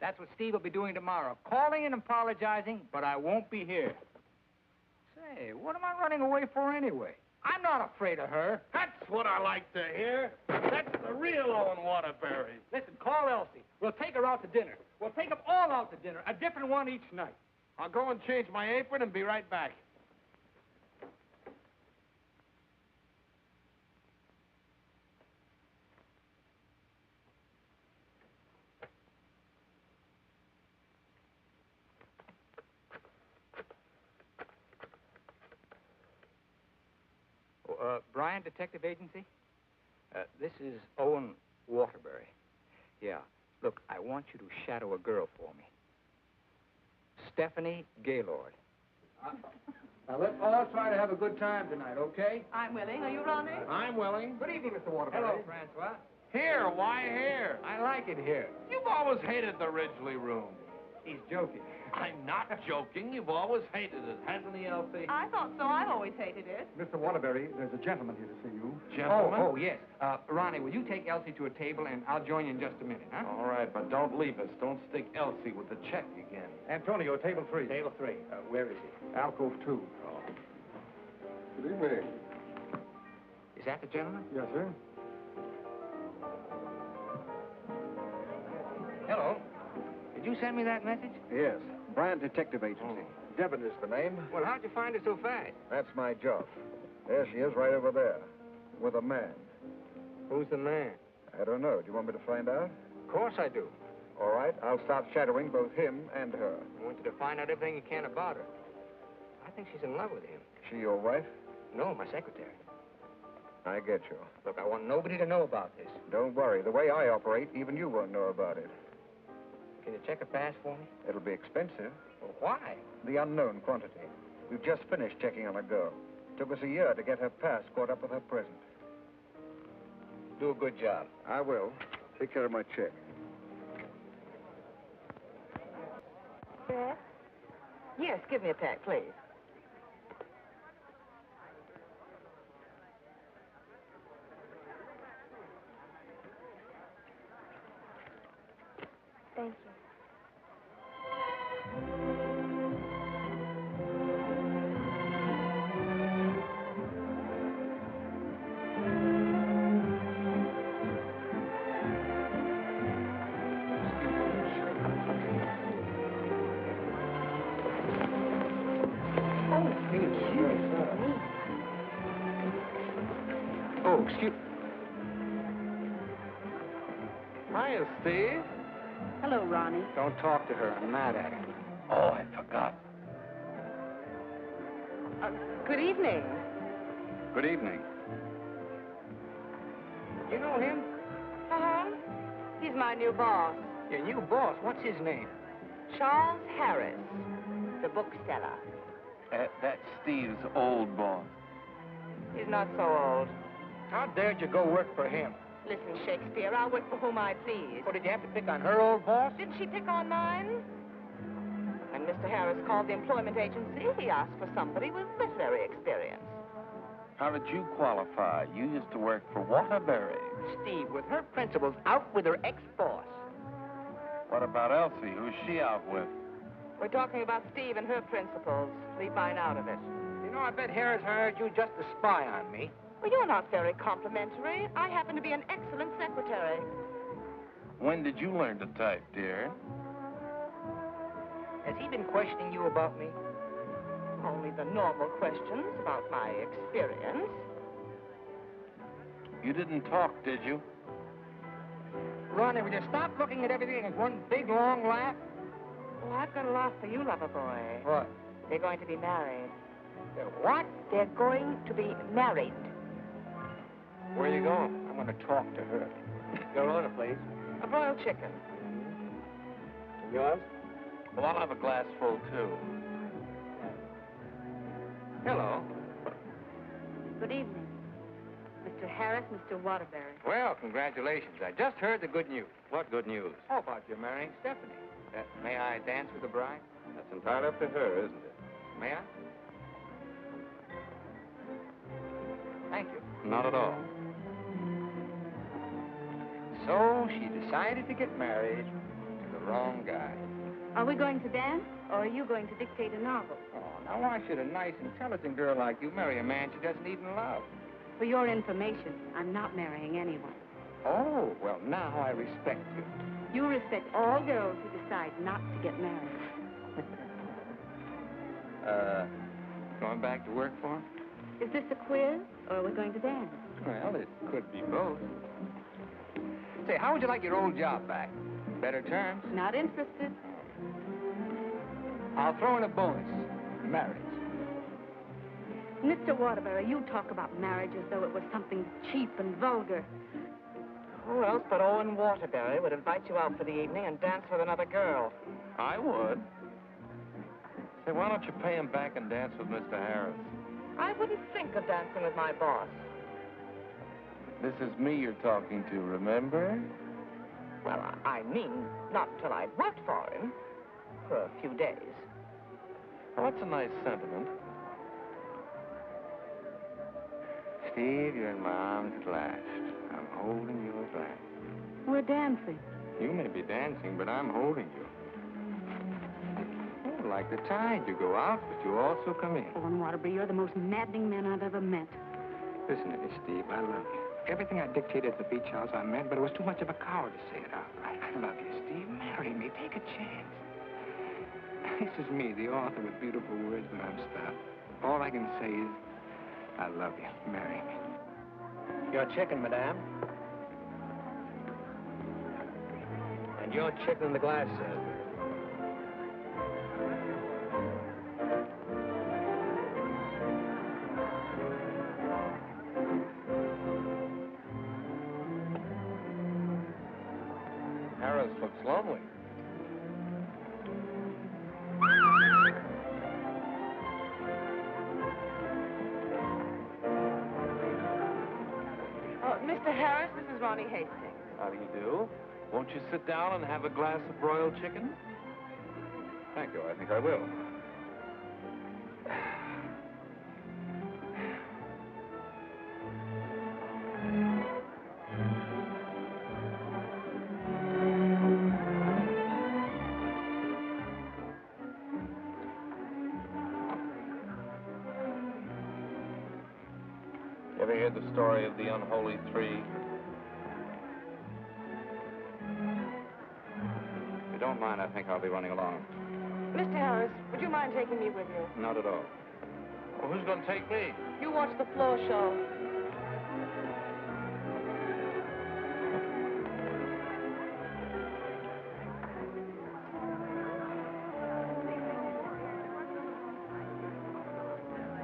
That's what Steve will be doing tomorrow. Calling and apologizing, but I won't be here. Say, what am I running away for anyway? I'm not afraid of her. That's what I like to hear. That's the real Owen Waterbury. Listen, call Elsie. We'll take her out to dinner. We'll take them all out to dinner, a different one each night. I'll go and change my apron and be right back. Bryan Detective Agency? This is Owen Waterbury. Yeah. Look, I want you to shadow a girl for me. Stephanie Gaylord. Now, let's all try to have a good time tonight, okay? I'm willing. Are you, Ronnie? I'm willing. Good evening, Mr. Waterbury. Hello, Francois. Here, why here? I like it here. You've always hated the Ridgely room. He's joking. I'm not joking. You've always hated it, hasn't he, Elsie? I thought so. I've always hated it. Mr. Waterbury, there's a gentleman here to see you. Gentlemen? Oh, yes. Ronnie, will you take Elsie to a table, and I'll join you in just a minute, huh? All right, but don't leave us. Don't stick Elsie with the check again. Antonio, table 3. Table 3. Where is he? Alcove 2. Oh. Good evening. Is that the gentleman? Yes, sir. Hello. Did you send me that message? Yes. Bryan Detective Agency. Devon is the name. Well, how'd you find it so fast? That's my job. There she is, right over there. with a man. Who's the man? I don't know. Do you want me to find out? Of course I do. All right, I'll start shadowing both him and her. I want you to find out everything you can about her. I think she's in love with him. She your wife? No, my secretary. I get you. Look, I want nobody to know about this. Don't worry. The way I operate, even you won't know about it. Can you check a pass for me? It'll be expensive. Well, why? The unknown quantity. We've just finished checking on a girl. Took us a year to get her past caught up with her present. Do a good job. I will. Take care of my check. Beth? Yes, give me a pack, please. Thank you. Oh, excuse... Hiya, Steve. Hello, Ronnie. Don't talk to her. I'm mad at her. Oh, I forgot. Good evening. Good evening. You know him? Uh-huh. He's my new boss, Your new boss. What's his name? Charles Harris, the bookseller. That's Steve's old boss. He's not so old. How dared you go work for him? Listen, Shakespeare, I'll work for whom I please. What, did you have to pick on her old boss? Didn't she pick on mine? When Mr. Harris called the employment agency, he asked for somebody with literary experience. How did you qualify? You used to work for Waterbury. Steve, with her principals out with her ex-boss. What about Elsie? Who's she out with? We're talking about Steve and her principals. Leave mine out of it. You know, I bet Harris hired you just to spy on me. Well, you're not very complimentary. I happen to be an excellent secretary. When did you learn to type, dear? Has he been questioning you about me? Only the normal questions about my experience. You didn't talk, did you? Ronnie, will you stop looking at everything as one big, long laugh? Oh, I've got a laugh for you, lover boy. What? They're going to be married. They're what? They're going to be married. Where are you going? I'm going to talk to her. Your order, please. A broiled chicken. Yours? Well, I'll have a glass full, too. Hello. Good evening. Mr. Harris, Mr. Waterbury. Well, congratulations. I just heard the good news. What good news? How about you marrying Stephanie? May I dance with the bride? That's entirely up to her, isn't it? May I? Thank you. Not at all. So she decided to get married to the wrong guy. Are we going to dance, or are you going to dictate a novel? Oh, now why should a nice, intelligent girl like you marry a man she doesn't even love? For your information, I'm not marrying anyone. Oh, well, now I respect you. You respect all girls who decide not to get married. Going back to work for him? Is this a quiz, or are we going to dance? Well, it could be both. Say, how would you like your old job back? Better terms? Not interested. I'll throw in a bonus. Marriage. Mr. Waterbury, you talk about marriage as though it was something cheap and vulgar. Who else but Owen Waterbury would invite you out for the evening and dance with another girl? I would. Say, why don't you pay him back and dance with Mr. Harris? I wouldn't think of dancing with my boss. This is me you're talking to, remember? Well, I mean, not till I'd worked for him. For a few days. Well, that's a nice sentiment. Steve, you're in my arms at last. I'm holding you at last. We're dancing. You may be dancing, but I'm holding you. Oh, like the tide, you go out, but you also come in. Owen Waterbury, you're the most maddening man I've ever met. Listen to me, Steve. I love you. Everything I dictated at the beach house I meant, but it was too much of a coward to say it out. I love you, Steve. Marry me. Take a chance. This is me, the author with beautiful words, but I'm stopped. All I can say is, I love you. Marry me. Your chicken, madame. And your chicken in the glass, sir. Harris looks lonely. Mr. Harris, this is Ronnie Hastings. How do you do? Won't you sit down and have a glass of broiled chicken? Thank you. I think I will. Ever hear the story of the unholy three? If you don't mind, I think I'll be running along. Mr. Harris, would you mind taking me with you? Not at all. Well, who's going to take me? You watch the floor show.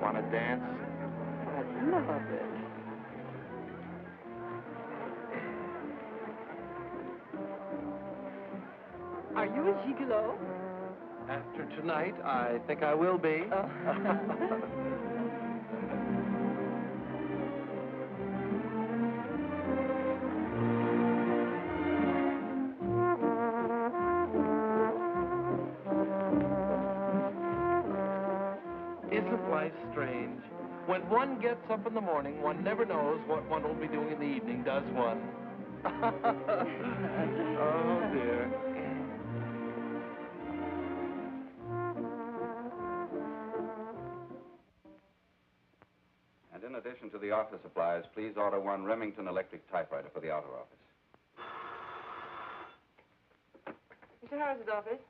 Want to dance? I'd love it. Are you a gigolo? After tonight, I think I will be. Isn't life strange? When one gets up in the morning, one never knows what one will be doing in the evening, does one? Oh, dear. And in addition to the office supplies, please order one Remington electric typewriter for the outer office. Mr. Harris's office.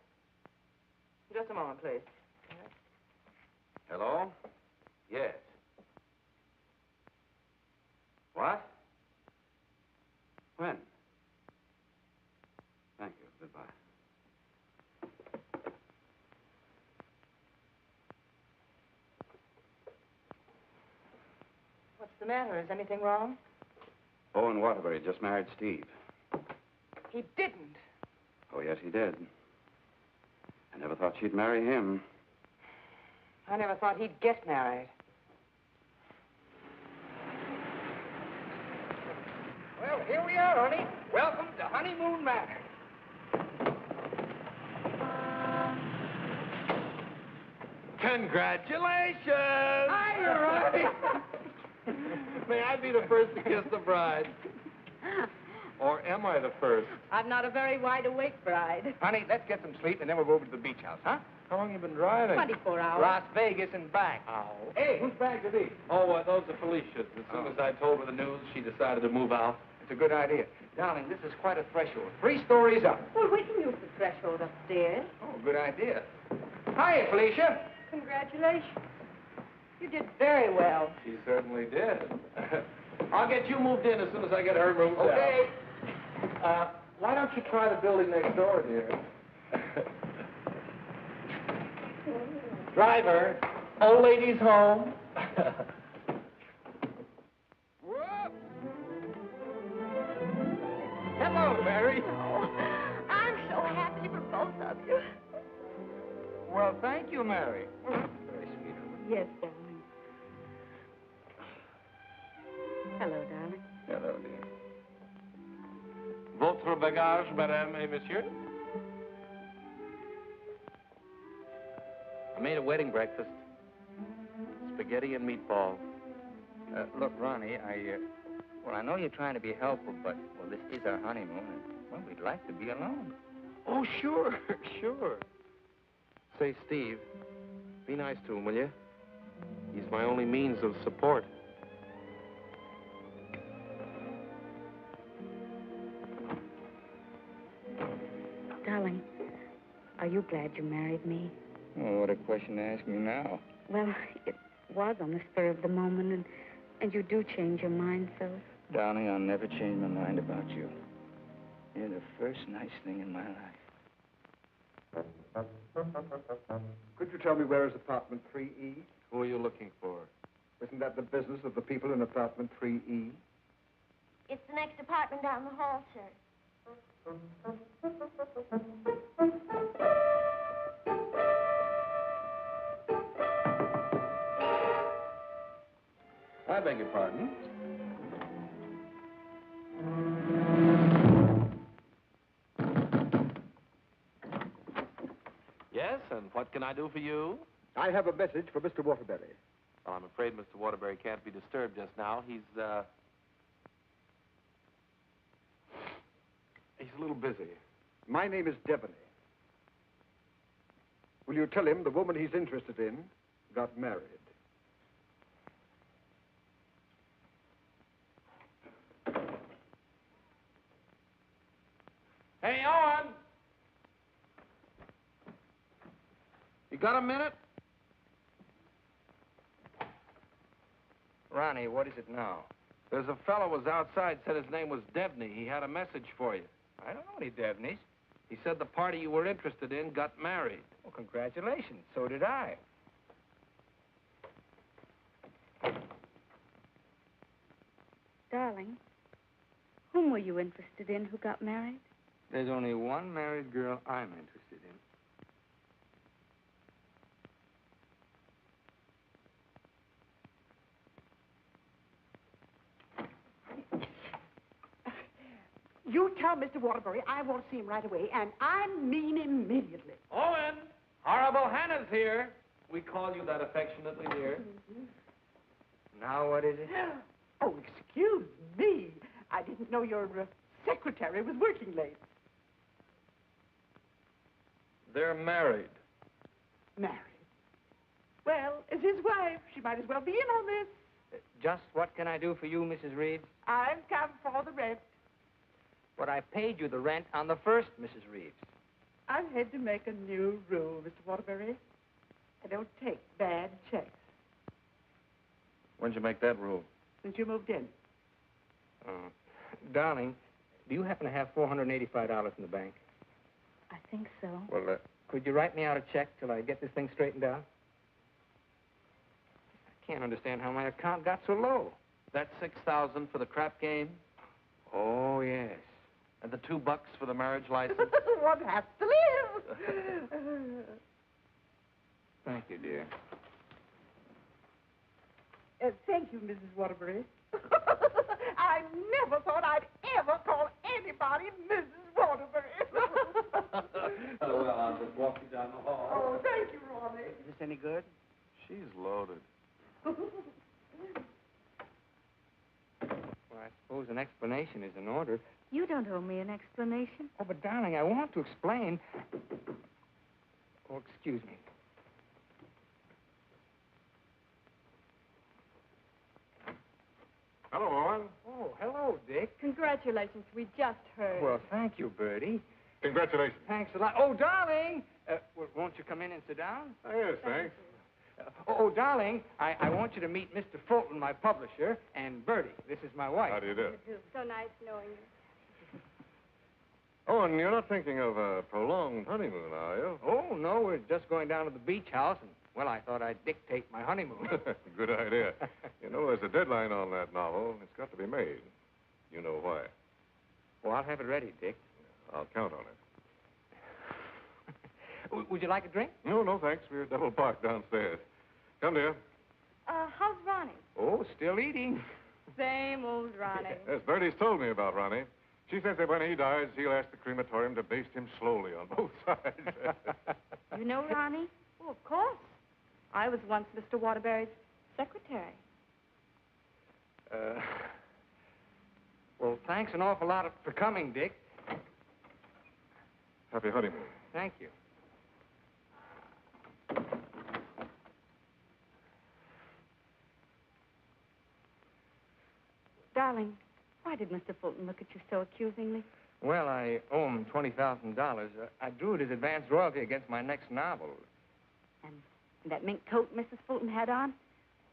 Just a moment, please. Hello? Yes. What? When? Thank you. Goodbye. What's the matter? Is anything wrong? Owen Waterbury just married Steve. He didn't. Oh, yes, he did. I never thought she'd marry him. I never thought he'd get married. Well, here we are, honey. Welcome to Honeymoon Manor. Congratulations! Hi, you're right. May I be the first to kiss the bride? Or am I the first? I'm not a very wide-awake bride. Honey, let's get some sleep, and then we'll go over to the beach house, huh? How long you been driving? 24 hours. Las Vegas and back. Oh. Hey, whose bags are these? Oh, those are Felicia's. As soon as I told her the news, she decided to move out. It's a good idea. Darling, this is quite a threshold. 3 stories up. Well, we can use the threshold upstairs. Oh, good idea. Hiya, Felicia. Congratulations. You did very well. She certainly did. I'll get you moved in as soon as I get her moved out. Okay. Why don't you try the building next door, dear? Driver, old lady's home. Hello, Mary. Oh, I'm so happy for both of you. Well, thank you, Mary. Very sweet. Yes, darling. Hello, darling. Hello, dear. Votre bagage, madame et monsieur? I made a wedding breakfast. Spaghetti and meatballs. Look, Ronnie, I know you're trying to be helpful, but, well, this is our honeymoon, and, well, we'd like to be alone. Oh, sure, sure. Say, Steve, be nice to him, will you? He's my only means of support. Darling, are you glad you married me? Oh, what a question to ask me now. Well, it was on the spur of the moment, and you do change your mind so Darling, I'll never change my mind about you. You're the first nice thing in my life. Could you tell me where is apartment 3E? Who are you looking for? Isn't that the business of the people in apartment 3E? It's the next apartment down the hall, sir. I beg your pardon. Yes, and what can I do for you? I have a message for Mr. Waterbury. Well, I'm afraid Mr. Waterbury can't be disturbed just now. He's a little busy. My name is Devaney. Will you tell him the woman he's interested in got married? Hey, Owen! You got a minute? Ronnie, what is it now? There's a fellow was outside, said his name was Debney. He had a message for you. I don't know any Devneys. He said the party you were interested in got married. Well, congratulations. So did I. Darling, whom were you interested in who got married? There's only one married girl I'm interested in. You tell Mr. Waterbury I want to see him right away, and I mean immediately. Owen! Horrible Hannah's here. We call you that affectionately, dear. Now what is it? Oh, excuse me. I didn't know your secretary was working late. They're married. Married? Well, as his wife, she might as well be in on this. Just what can I do for you, Mrs. Reed? I've come for the rent. But I paid you the rent on the first, Mrs. Reeves. I've had to make a new rule, Mr. Waterbury. I don't take bad checks. When'd you make that rule? Since you moved in. Darling, do you happen to have $485 in the bank? I think so. Well, Could you write me out a check till I get this thing straightened out? I can't understand how my account got so low. that's $6,000 for the crap game? Oh, yes. And the $2 for the marriage license? One has to live. Thank you, dear. Thank you, Mrs. Waterbury. I never thought I'd ever call anybody Mrs. Waterbury. Well, I'll just walk you down the hall. Oh, thank you, Ronnie. Is this any good? She's loaded. Well, I suppose an explanation is in order. You don't owe me an explanation. Oh, but darling, I want to explain. Oh, excuse me. Hello, Owen. Oh, hello, Dick. Congratulations. We just heard. Well, thank you, Bertie. Congratulations. Thanks a lot. Oh, darling! Won't you come in and sit down? Oh, yes, thanks. Darling, I want you to meet Mr. Fulton, my publisher, and Bertie. This is my wife. How do you do? So nice knowing you. Owen, you're not thinking of a prolonged honeymoon, are you? Oh, no, we're just going down to the beach house, and, well, I thought I'd dictate my honeymoon. Good idea. You know, there's a deadline on that novel. It's got to be made. You know why. Well, I'll have it ready, Dick. I'll count on it. Would you like a drink? No, thanks. We're double parked downstairs. Come, dear. How's Ronnie? Oh, still eating. Same old Ronnie. Yes, Bertie's told me about Ronnie. She says that when he dies, he'll ask the crematorium to baste him slowly on both sides. You know Ronnie? Oh, of course. I was once Mr. Waterbury's secretary. Well, thanks an awful lot for coming, Dick. Happy honeymoon. Thank you. Darling, why did Mr. Fulton look at you so accusingly? Well, I owe him $20,000. I drew it as advance royalty against my next novel. And that mink coat Mrs. Fulton had on?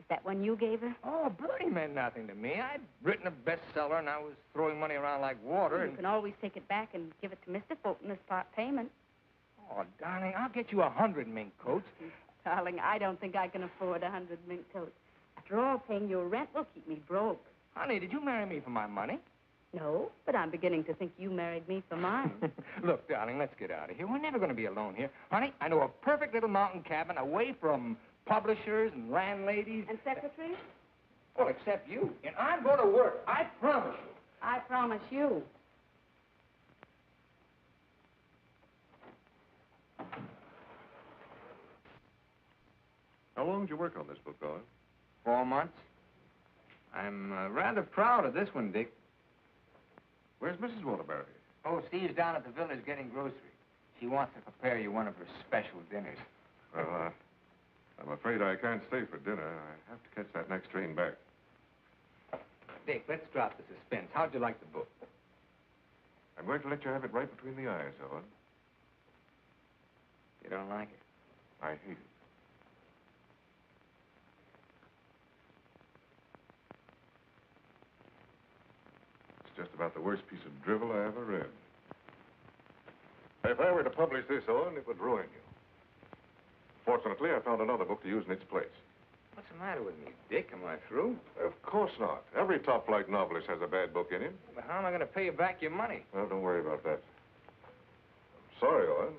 Is that one you gave her? Oh, Bertie meant nothing to me. I'd written a bestseller, and I was throwing money around like water. You can always take it back and give it to Mr. Fulton as part payment. Oh, darling, I'll get you 100 mink coats. Darling, I don't think I can afford 100 mink coats. After all, paying your rent will keep me broke. Honey, did you marry me for my money? No, but I'm beginning to think you married me for mine. Look, darling, let's get out of here. We're never going to be alone here. Honey, I know a perfect little mountain cabin away from publishers and landladies. And secretaries? Well, except you. And I'm going to work. I promise you. I promise you. How long did you work on this book, Owen? 4 months. I'm rather proud of this one, Dick. Where's Mrs. Waterbury? Oh, Steve's down at the village getting groceries. She wants to prepare you one of her special dinners. Well, I'm afraid I can't stay for dinner. I have to catch that next train back. Dick, let's drop the suspense. How'd you like the book? I'm going to let you have it right between the eyes, Owen. You don't like it? I hate it. It's just about the worst piece of drivel I ever read. If I were to publish this, Owen, it would ruin you. Fortunately, I found another book to use in its place. What's the matter with me, Dick? Am I through? Of course not. Every top-flight novelist has a bad book in him. But how am I going to pay you back your money? Well, don't worry about that. I'm sorry, Owen.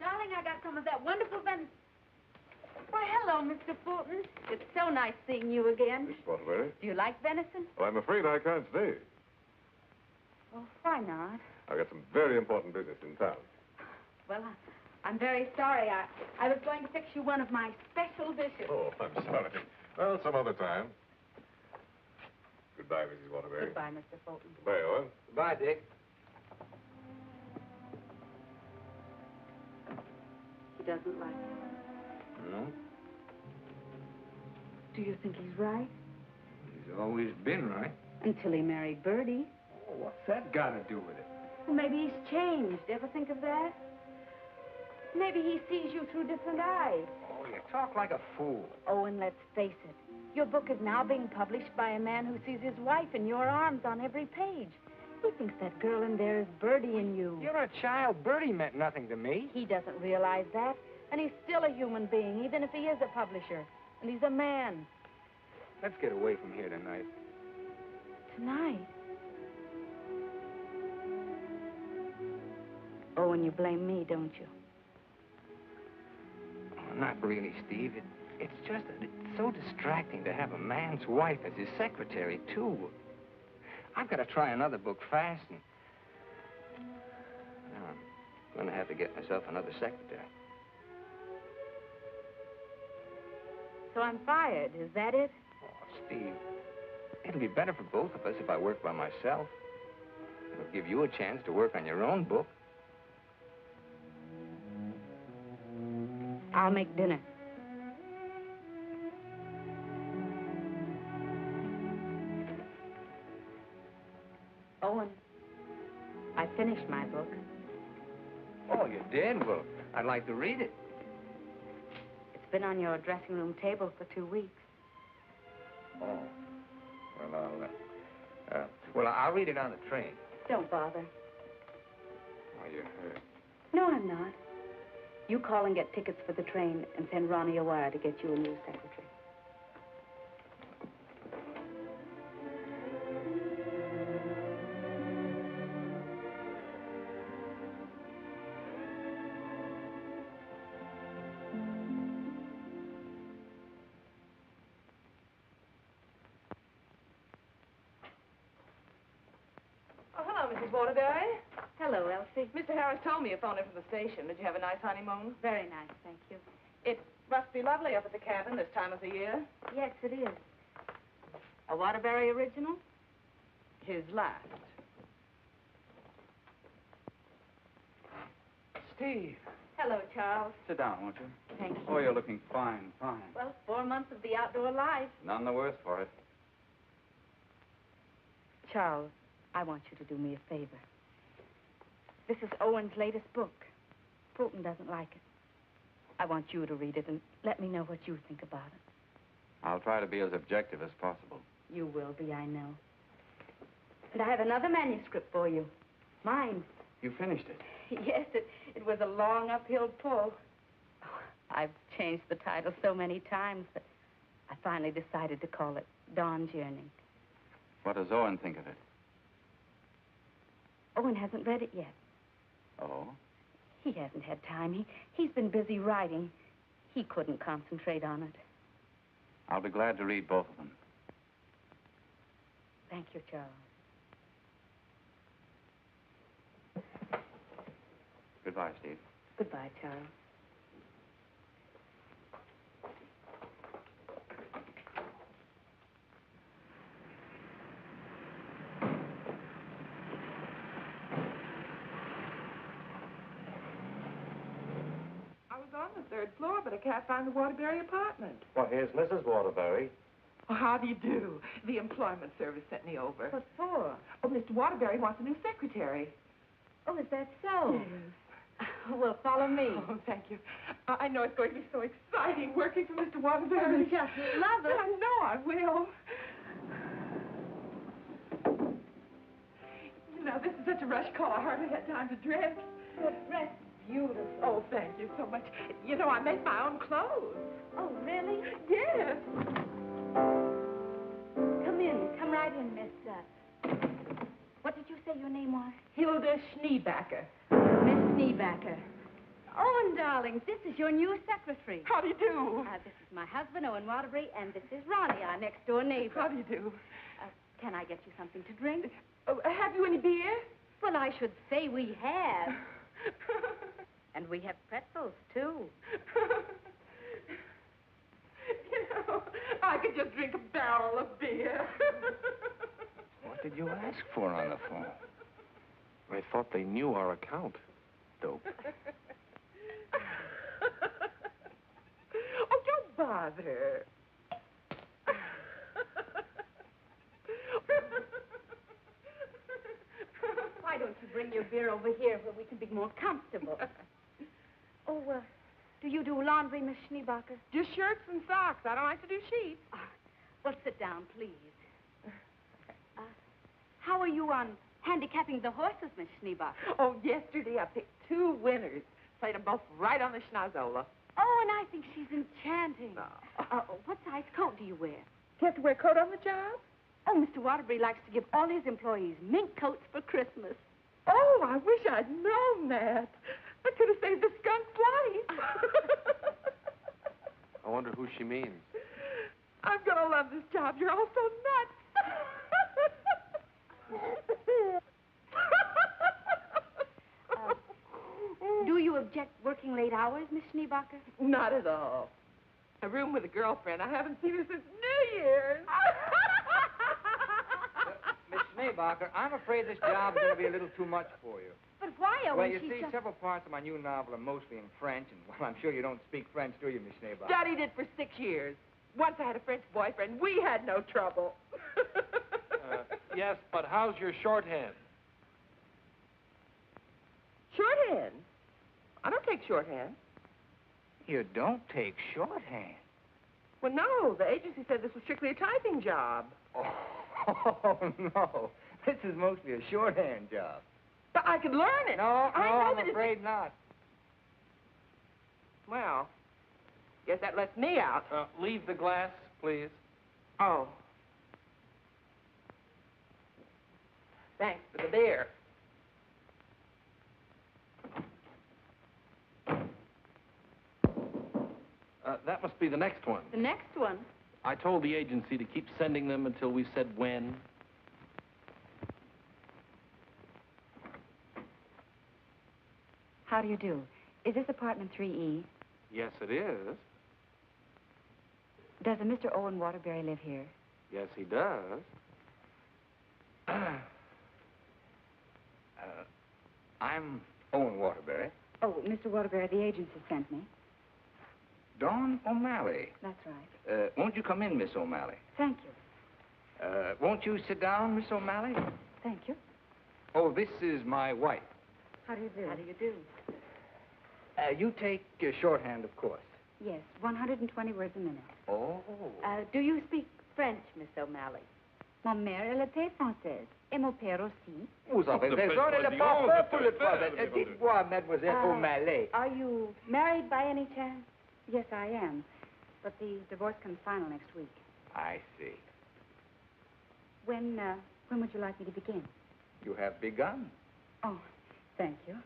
Darling, I got some of that wonderful venison. Why, hello, Mr. Fulton. It's so nice seeing you again. Miss Waterbury. Do you like venison? Well, I'm afraid I can't stay. Well, why not? I've got some very important business in town. Well, I'm very sorry. I was going to fix you one of my special dishes. Oh, I'm sorry. Well, some other time. Goodbye, Mrs. Waterbury. Goodbye, Mr. Fulton. Goodbye, Owen. Goodbye, Dick. He doesn't like it. No? Do you think he's right? He's always been right. Until he married Bertie. Oh, what's that got to do with it? Well, maybe he's changed. Ever think of that? Maybe he sees you through different eyes. Oh, you talk like a fool. Owen, let's face it. Your book is now being published by a man who sees his wife in your arms on every page. He thinks that girl in there is Bertie in you. You're a child. Bertie meant nothing to me. He doesn't realize that. And he's still a human being, even if he is a publisher. And he's a man. Let's get away from here tonight. Tonight? Owen, you blame me, don't you? Oh, not really, Steve. It's just that it's so distracting to have a man's wife as his secretary, too. I've got to try another book fast, and now I'm going to have to get myself another secretary. So I'm fired, is that it? Oh, Steve, it'll be better for both of us if I work by myself. It'll give you a chance to work on your own book. I'll make dinner. Owen, I finished my book. Oh, you did? Well, I'd like to read it. It's been on your dressing room table for 2 weeks. Oh. Well, I'll read it on the train. Don't bother. Oh, you're hurt. No, I'm not. You call and get tickets for the train and send Ronnie a wire to get you a new secretary. Oh, hello, Mrs. Waterbury. Hello, Elsie. Mr. Harris told me you phoned in from the station. Did you have a nice honeymoon? Very nice, thank you. It must be lovely up at the cabin this time of the year. Yes, it is. A Waterbury original? His last. Steve. Hello, Charles. Sit down, won't you? Thank you. Oh, you're looking fine, fine. Well, 4 months of the outdoor life. None the worse for it. Charles, I want you to do me a favor. This is Owen's latest book. Fulton doesn't like it. I want you to read it and let me know what you think about it. I'll try to be as objective as possible. You will be, I know. And I have another manuscript for you. Mine. You finished it? Yes, it was a long uphill pull. Oh, I've changed the title so many times that I finally decided to call it Dawn's Yearning. What does Owen think of it? Owen hasn't read it yet. Oh? He hasn't had time. He's been busy writing. He couldn't concentrate on it. I'll be glad to read both of them. Thank you, Charles. Goodbye, Steve. Goodbye, Charles. I was on the third floor, but I can't find the Waterbury apartment. Well, here's Mrs. Waterbury. Oh, how do you do? The employment service sent me over. What for? Oh, Mr. Waterbury wants a new secretary. Oh, is that so? Yes. Well, follow me. Oh, thank you. I know it's going to be so exciting working for Mr. Waterbury. Oh, just love it. I know I will. You know, this is such a rush call. I hardly had time to dress. Your dress is beautiful. Oh, thank you so much. You know, I make my own clothes. Oh, really? Yes. Come in. Come right in, Miss, what did you say your name was? Hilda Schneebacker. Miss Schneebacker. Owen, darling, this is your new secretary. How do you do? This is my husband, Owen Waterbury, and this is Ronnie, our next-door neighbor. How do you do? Can I get you something to drink? Have you any beer? Well, I should say we have. And we have pretzels, too. You know, I could just drink a barrel of beer. What did you ask for on the phone? I thought they knew our account. Dope. Oh, don't bother. Why don't you bring your beer over here where we can be more comfortable? Oh, do you do laundry, Miss Schneebacher? Just shirts and socks. I don't like to do sheets. Well, sit down, please. How are you on handicapping the horses, Miss Schneebacher? Oh, yesterday I picked 2 winners. Played them both right on the schnozola. Oh, and I think she's enchanting. What size coat do you wear? Do you have to wear a coat on the job? Oh, Mr. Waterbury likes to give all his employees mink coats for Christmas. Oh, I wish I'd known that. I could have saved the skunk's life. I wonder who she means. I'm going to love this job. You're all so nuts. Do you object working late hours, Miss Schneebacher? Not at all. A room with a girlfriend. I haven't seen her since New Year's. Miss Schneebacher, I'm afraid this job's going to be a little too much for you. But why, Owen? Well, you see, several parts of my new novel are mostly in French, and, well, I'm sure you don't speak French, do you, Miss Schneebacher? Studied it for 6 years. Once I had a French boyfriend. We had no trouble. Yes, but how's your shorthand? Shorthand? I don't take shorthand. You don't take shorthand? Well, no. The agency said this was strictly a typing job. Oh, no. This is mostly a shorthand job. But I could learn it. I'm afraid not. Well, guess that lets me out. Leave the glass, please. Oh. Thanks for the beer. That must be the next one. The next one? I told the agency to keep sending them until we said when. How do you do? Is this apartment 3E? Yes, it is. Does a Mr. Owen Waterbury live here? Yes, he does. I'm Owen Waterbury. Oh, Mr. Waterbury, the agency sent me. Dawn O'Malley. That's right. Won't you come in, Miss O'Malley? Thank you. Won't you sit down, Miss O'Malley? Thank you. Oh, this is my wife. How do you do? How do you do? You take shorthand, of course. Yes, 120 words a minute. Oh. Do you speak French, Miss O'Malley? Ma mère, elle était française. Et mon père aussi. Vous avez raison, elle n'est pas faite pour le travail. Dites-moi, mademoiselle O'Malley. Are you married by any chance? Yes, I am. But the divorce comes final next week. I see. When would you like me to begin? You have begun. Oh, thank you.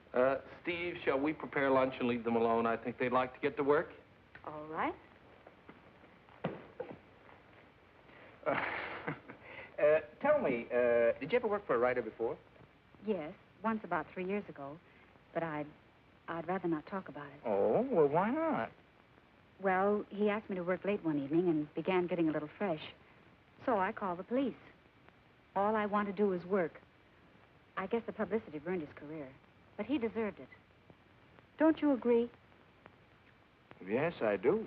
Steve, shall we prepare lunch and leave them alone? I think they'd like to get to work. All right. Tell me, did you ever work for a writer before? Yes, once about 3 years ago. But I'd rather not talk about it. Oh, well, why not? Well, he asked me to work late one evening and began getting a little fresh. So I called the police. All I want to do is work. I guess the publicity ruined his career. But he deserved it. Don't you agree? Yes, I do.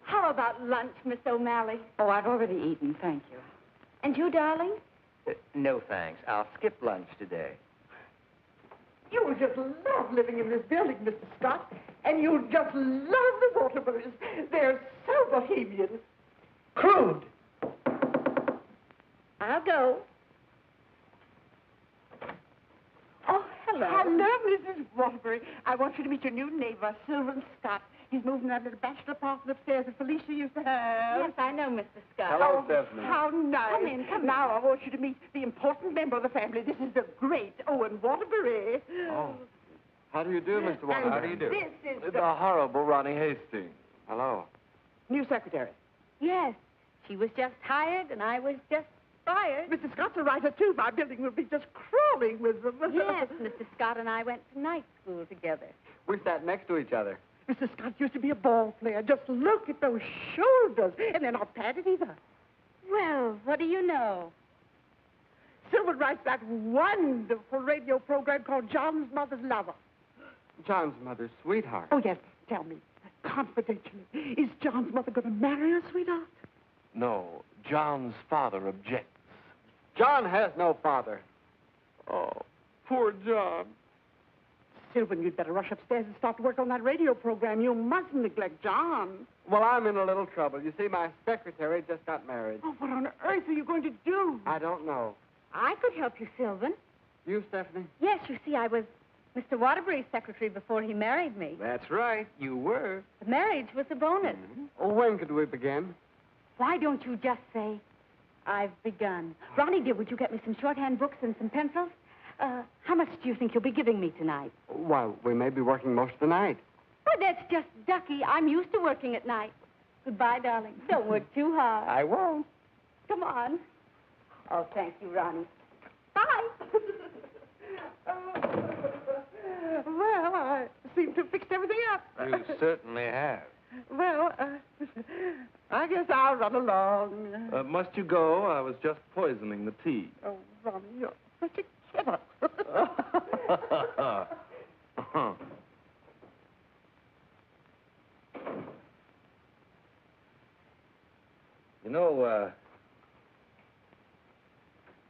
How about lunch, Miss O'Malley? Oh, I've already eaten, thank you. And you, darling? No, thanks. I'll skip lunch today. You will just love living in this building, Mr. Scott. And you'll just love the Waterburys. They're so bohemian. Crude. I'll go. Oh, hello. Hello, Mrs. Waterbury. I want you to meet your new neighbor, Sylvan Scott. He's moving that little bachelor apartment upstairs that Felicia used to have. Yes, I know, Mr. Scott. Hello, Stephanie. How nice. Come in. Now I want you to meet the important member of the family. This is the great Owen Waterbury. Oh. How do you do, Mr. Waterbury? How do you do? This is The horrible Ronnie Hastings. Hello. new secretary. Yes, she was just hired and I was just fired. Mr. Scott's a writer, too. My building will be just crawling with them. Yes, Mr. Scott and I went to night school together. We sat next to each other. Mr. Scott used to be a ball player. Just look at those shoulders. And they're not padded either. Well, what do you know? Sylvan writes that wonderful radio program called John's Mother's Lover. John's mother's sweetheart. Oh, yes. Tell me, confidentially, is John's mother going to marry her, sweetheart? No, John's father objects. John has no father. Oh, poor John. Sylvan, you'd better rush upstairs and start to work on that radio program. You mustn't neglect John. Well, I'm in a little trouble. You see, my secretary just got married. Oh, what on earth are you going to do? I don't know. I could help you, Sylvan. You, Stephanie? Yes, you see, I was Mr. Waterbury's secretary before he married me. That's right. You were. The marriage was a bonus. Mm-hmm. Oh, when could we begin? Why don't you just say, I've begun? Ronnie, dear, would you get me some shorthand books and some pencils? How much do you think you'll be giving me tonight? Why, we may be working most of the night. Oh, that's just ducky. I'm used to working at night. Goodbye, darling. Don't work too hard. I won't. Come on. Oh, thank you, Ronnie. Bye. Well, I seem to have fixed everything up. You certainly have. Well, I guess I'll run along. Must you go? I was just poisoning the tea. Oh, Ronnie, you're such a kidder. You know,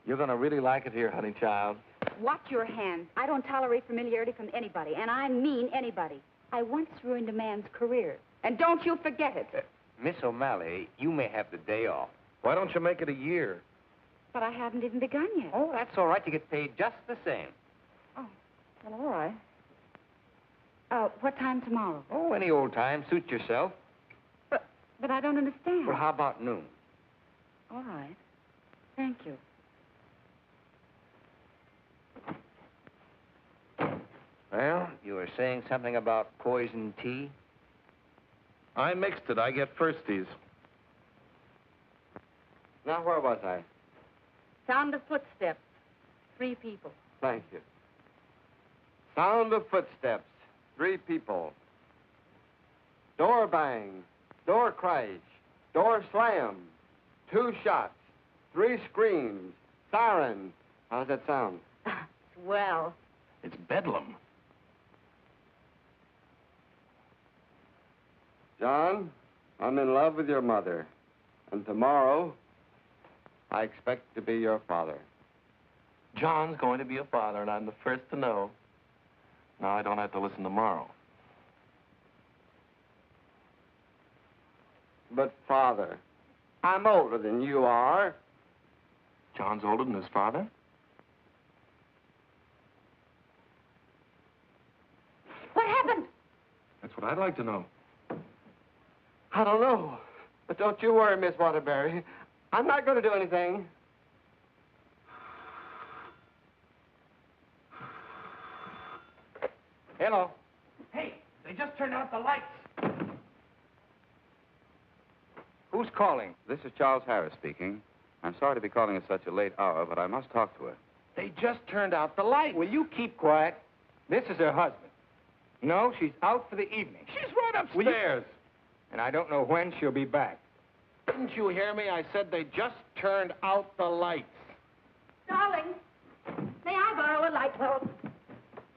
you're going to really like it here, honey child. Watch your hands. I don't tolerate familiarity from anybody, and I mean anybody. I once ruined a man's career, and don't you forget it. Miss O'Malley, you may have the day off. Why don't you make it a year? But I haven't even begun yet. Oh, that's all right. You get paid just the same. Oh, well, all right. What time tomorrow? Oh, any old time. Suit yourself. But I don't understand. Well, how about noon? All right. Thank you. Well, you were saying something about poison tea? I mixed it. I get firsties. Now, where was I? Sound of footsteps. 3 people. Thank you. Sound of footsteps. 3 people. Door bang. Door crash. Door slam. 2 shots. 3 screams. Siren. How's that sound? Well. It's bedlam. John, I'm in love with your mother. And tomorrow, I expect to be your father. John's going to be a father, and I'm the first to know. Now I don't have to listen tomorrow. But, Father, I'm older than you are. John's older than his father? What happened? That's what I'd like to know. I don't know. But don't you worry, Miss Waterbury. I'm not going to do anything. Hello. Hey, they just turned out the lights. Who's calling? This is Charles Harris speaking. I'm sorry to be calling at such a late hour, but I must talk to her. They just turned out the lights. Will you keep quiet? This is her husband. No, she's out for the evening. She's right upstairs. And I don't know when she'll be back. Didn't you hear me? I said they just turned out the lights. Darling, may I borrow a light bulb?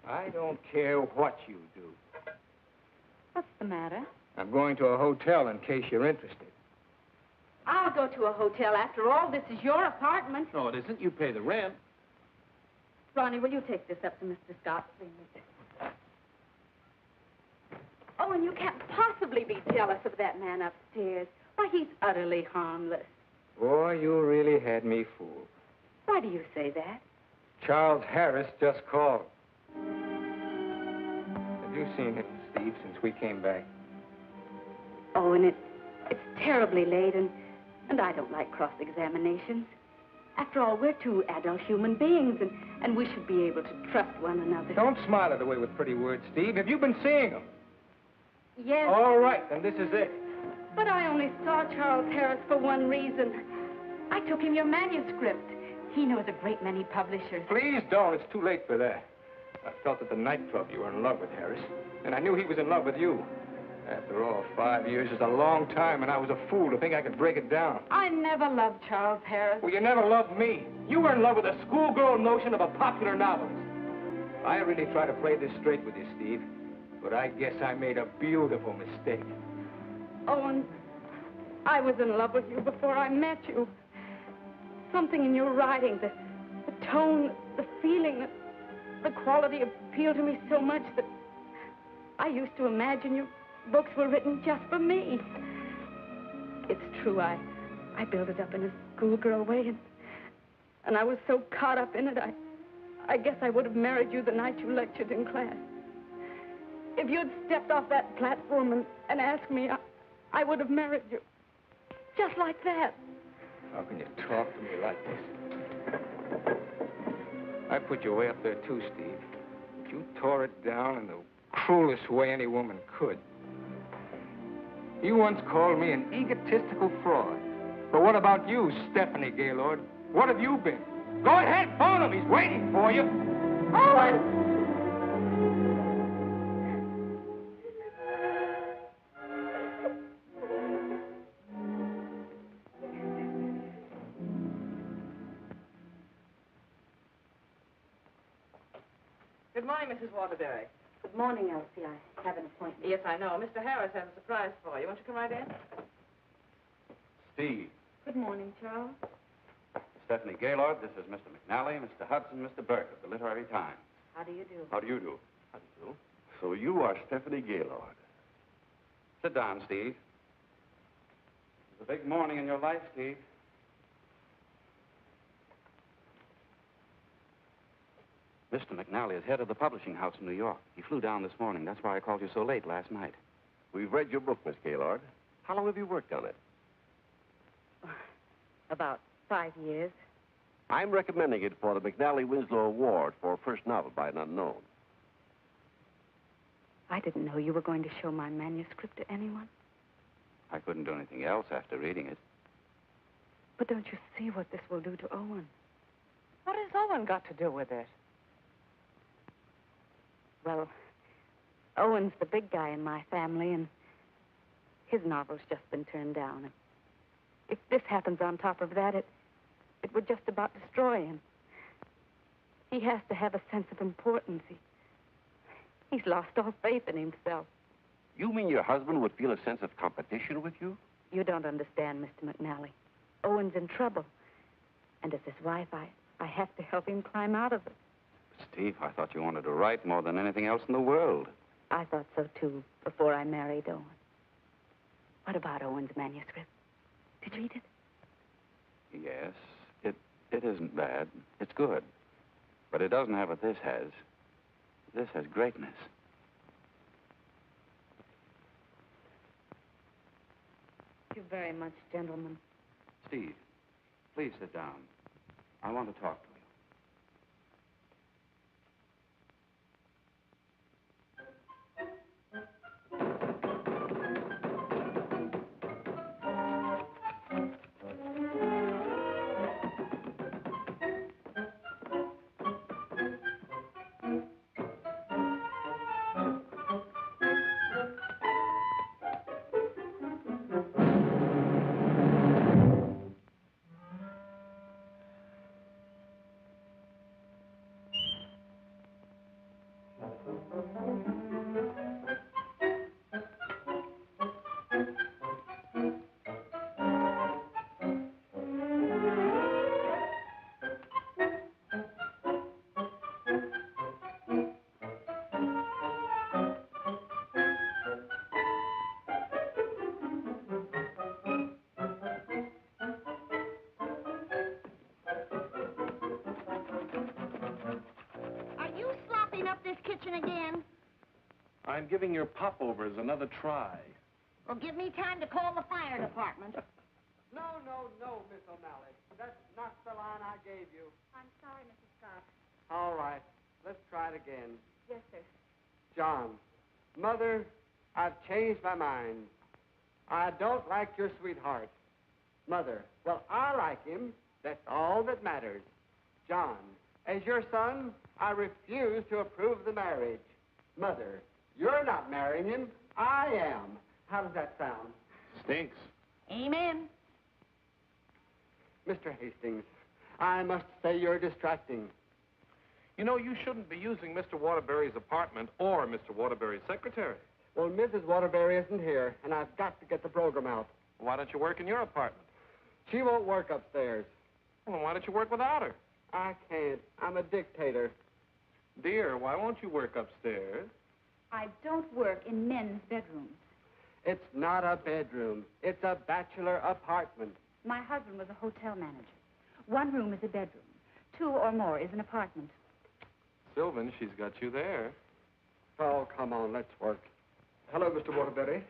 I don't care what you do. What's the matter? I'm going to a hotel in case you're interested. I'll go to a hotel. After all, this is your apartment. No, it isn't. You pay the rent. Ronnie, will you take this up to Mr. Scott, please? Oh, and you can't possibly be jealous of that man upstairs. Why, he's utterly harmless. Boy, you really had me fooled. Why do you say that? Charles Harris just called. Have you seen him, Steve, since we came back? Oh, and it's terribly late, and I don't like cross-examinations. After all, we're two adult human beings, and we should be able to trust one another. Don't smile it away with pretty words, Steve. Have you been seeing him? Yes. All right, then this is it. But I only saw Charles Harris for one reason. I took him your manuscript. He knows a great many publishers. Please don't. It's too late for that. I felt at the nightclub you were in love with Harris, and I knew he was in love with you. After all, 5 years is a long time, and I was a fool to think I could break it down. I never loved Charles Harris. Well, you never loved me. You were in love with a schoolgirl notion of a popular novelist. I really try to play this straight with you, Steve, but I guess I made a beautiful mistake. Owen, I was in love with you before I met you. Something in your writing, the tone, the feeling, the quality appealed to me so much that I used to imagine your books were written just for me. It's true, I built it up in a schoolgirl way, and I was so caught up in it, I guess I would have married you the night you lectured in class. If you'd stepped off that platform and asked me, I would have married you. Just like that. How can you talk to me like this? I put you way up there, too, Steve. But you tore it down in the cruelest way any woman could. You once called me an egotistical fraud. But what about you, Stephanie Gaylord? What have you been? Go ahead, phone him. He's waiting for you. Owen! Good morning, Mrs. Waterbury. Good morning, Elsie. I have an appointment. Yes, I know. Mr. Harris has a surprise for you. Won't you come right in? Steve. Good morning, Charles. Stephanie Gaylord, this is Mr. McNally, Mr. Hudson, Mr. Burke of the Literary Times. How do you do? How do you do? How do you do? So you are Stephanie Gaylord. Sit down, Steve. It's a big morning in your life, Steve. Mr. McNally is head of the publishing house in New York. He flew down this morning. That's why I called you so late last night. We've read your book, Miss Gaylord. How long have you worked on it? About 5 years. I'm recommending it for the McNally Winslow Award for first novel by an unknown. I didn't know you were going to show my manuscript to anyone. I couldn't do anything else after reading it. But don't you see what this will do to Owen? What has Owen got to do with it? Well, Owen's the big guy in my family, and his novel's just been turned down. And if this happens on top of that, it would just about destroy him. He has to have a sense of importance. He's lost all faith in himself. You mean your husband would feel a sense of competition with you? You don't understand, Mr. McNally. Owen's in trouble. And as his wife, I have to help him climb out of it. Steve, I thought you wanted to write more than anything else in the world. I thought so, too, before I married Owen. What about Owen's manuscript? Did you read it? Yes, it isn't bad. It's good. But it doesn't have what this has. This has greatness. Thank you very much, gentlemen. Steve, please sit down. I want to talk to you. Again? I'm giving your popovers another try. Well, give me time to call the fire department. No, Miss O'Malley. That's not the line I gave you. I'm sorry, Mrs. Scott. All right. Let's try it again. Yes, sir. John, Mother, I've changed my mind. I don't like your sweetheart. Mother, well, I like him. That's all that matters. John, as your son, I refuse to approve the marriage. Mother, you're not marrying him. I am. How does that sound? Stinks. Amen. Mr. Hastings, I must say you're distracting. You know, you shouldn't be using Mr. Waterbury's apartment or Mr. Waterbury's secretary. Well, Mrs. Waterbury isn't here, and I've got to get the program out. Why don't you work in your apartment? She won't work upstairs. Well, why don't you work without her? I can't. I'm a dictator. Dear, why won't you work upstairs? I don't work in men's bedrooms. It's not a bedroom. It's a bachelor apartment. My husband was a hotel manager. One room is a bedroom. Two or more is an apartment. Sylvan, she's got you there. Oh, come on, let's work. Hello, Mr. Waterbury.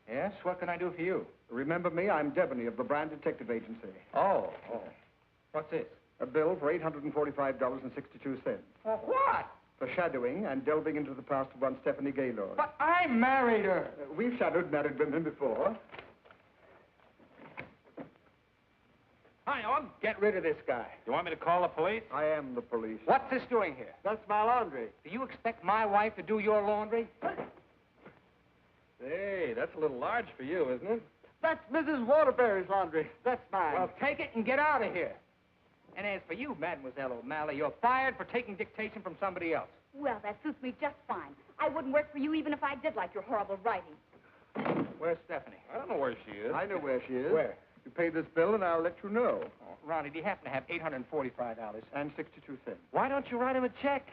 Yes? What can I do for you? Remember me? I'm Devaney of the Brand Detective Agency. Oh. What's this? A bill for $845.62. For what? For shadowing and delving into the past of one Stephanie Gaylord. But I married her. We've shadowed married women before. Hi, Owen. Get rid of this guy. You want me to call the police? I am the police. What's this doing here? That's my laundry. Do you expect my wife to do your laundry? Hey, that's a little large for you, isn't it? That's Mrs. Waterbury's laundry. That's mine. Well, take it and get out of here. And as for you, Mademoiselle O'Malley, you're fired for taking dictation from somebody else. Well, that suits me just fine. I wouldn't work for you even if I did like your horrible writing. Where's Stephanie? I don't know where she is. I know where she is. Where? You pay this bill and I'll let you know. Oh, Ronnie, do you happen to have $845? And 62 cents. Why don't you write him a check?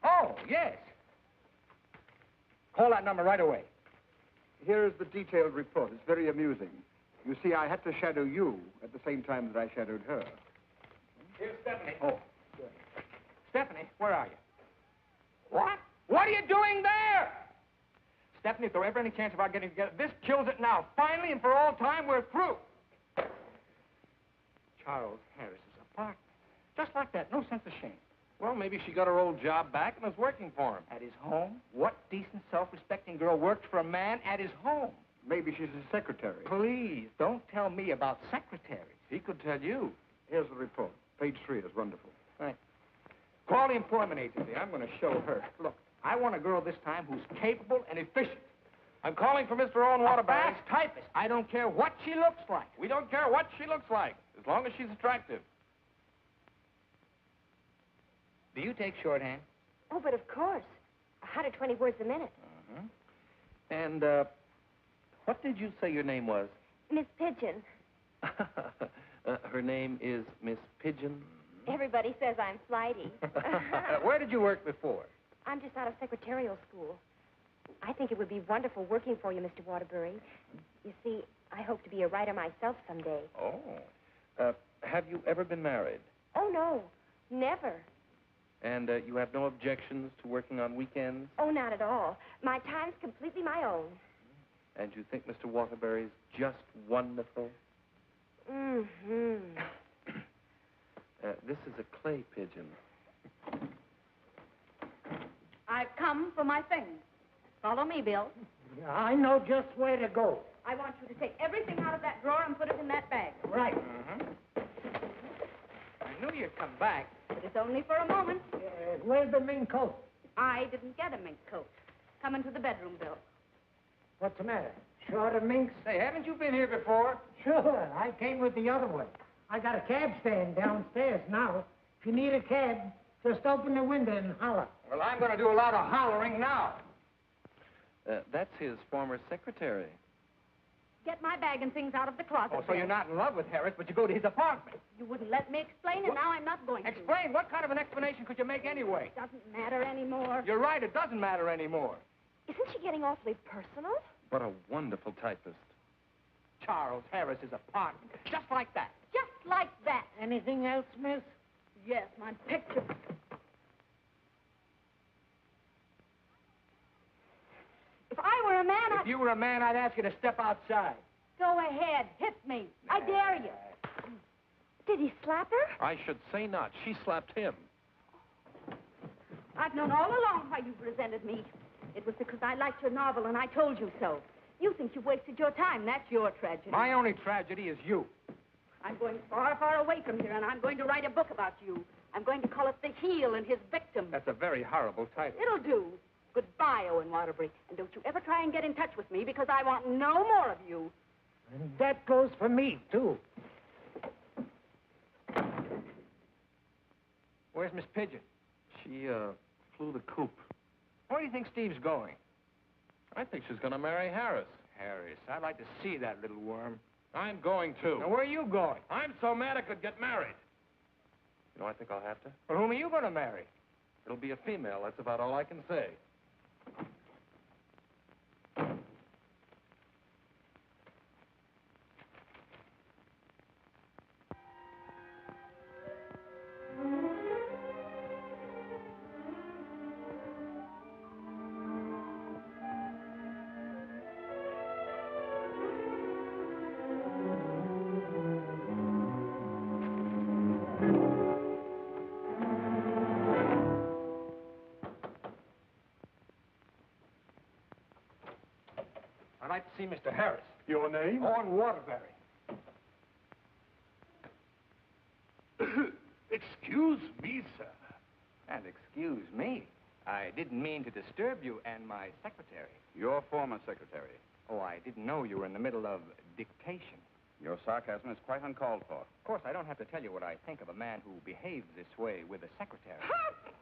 Oh, yes. Call that number right away. Here is the detailed report. It's very amusing. You see, I had to shadow you at the same time that I shadowed her. Here's Stephanie. Oh, good. Stephanie, where are you? What? What are you doing there? Stephanie, if there were ever any chance of our getting together, this kills it now. Finally and for all time, we're through. Charles Harris's apartment. Just like that. No sense of shame. Well, maybe she got her old job back and was working for him. At his home? What decent, self-respecting girl worked for a man at his home? Maybe she's his secretary. Please, don't tell me about secretaries. He could tell you. Here's the report. Page 3 is wonderful. Right. Call the employment agency. I'm going to show her. Look, I want a girl this time who's capable and efficient. I'm calling for Mr. Owen Waterbury. A fast typist. I don't care what she looks like. We don't care what she looks like, as long as she's attractive. Do you take shorthand? Oh, but of course. 120 words a minute. And, what did you say your name was? Miss Pigeon. Her name is Miss Pigeon? Everybody says I'm flighty. Where did you work before? I'm just out of secretarial school. I think it would be wonderful working for you, Mr. Waterbury. You see, I hope to be a writer myself someday. Oh. Have you ever been married? Oh, no. Never. And you have no objections to working on weekends? Oh, not at all. My time's completely my own. And you think Mr. Waterbury's just wonderful? Mm-hmm. This is a clay pigeon. I've come for my things. Follow me, Bill. I know just where to go. I want you to take everything out of that drawer and put it in that bag. Right. I knew you'd come back. But it's only for a moment. Where's the mink coat? I didn't get a mink coat. Come into the bedroom, Bill. What's the matter? Short of minks? Say, haven't you been here before? Sure. I came with the other one. I got a cab stand downstairs now. If you need a cab, just open the window and holler. Well, I'm going to do a lot of hollering now. That's his former secretary. Get my bag and things out of the closet. Oh, so Bill. you're not in love with Harris, but you go to his apartment. You wouldn't let me explain, and now I'm not going to. Explain? What kind of an explanation could you make anyway? It doesn't matter anymore. You're right, it doesn't matter anymore. Isn't she getting awfully personal? What a wonderful typist. Charles Harris's apartment. Just like that. Just like that. Anything else, miss? Yes, my picture. If I were a man, If you were a man, I'd ask you to step outside. Go ahead, hit me. I dare you. Did he slap her? I should say not. She slapped him. I've known all along why you resented me. It was because I liked your novel, and I told you so. You think you've wasted your time. That's your tragedy. My only tragedy is you. I'm going far, far away from here, and I'm going to write a book about you. I'm going to call it The Heel and His Victim. That's a very horrible title. It'll do. Goodbye, Owen Waterbury. And don't you ever try and get in touch with me, because I want no more of you. And that goes for me, too. Where's Miss Pigeon? She, flew the coop. Where do you think Steve's going? I think she's going to marry Harris. Harris. I'd like to see that little worm. I'm going to. Now, where are you going? I'm so mad I could get married. You know, I think I'll have to. Well, whom are you going to marry? It'll be a female. That's about all I can say. I'd like to see Mr. Harris. Your name? Owen Waterbury. Excuse me, sir. And excuse me. I didn't mean to disturb you and my secretary. Your former secretary. Oh, I didn't know you were in the middle of dictation. Your sarcasm is quite uncalled for. Of course, I don't have to tell you what I think of a man who behaves this way with a secretary.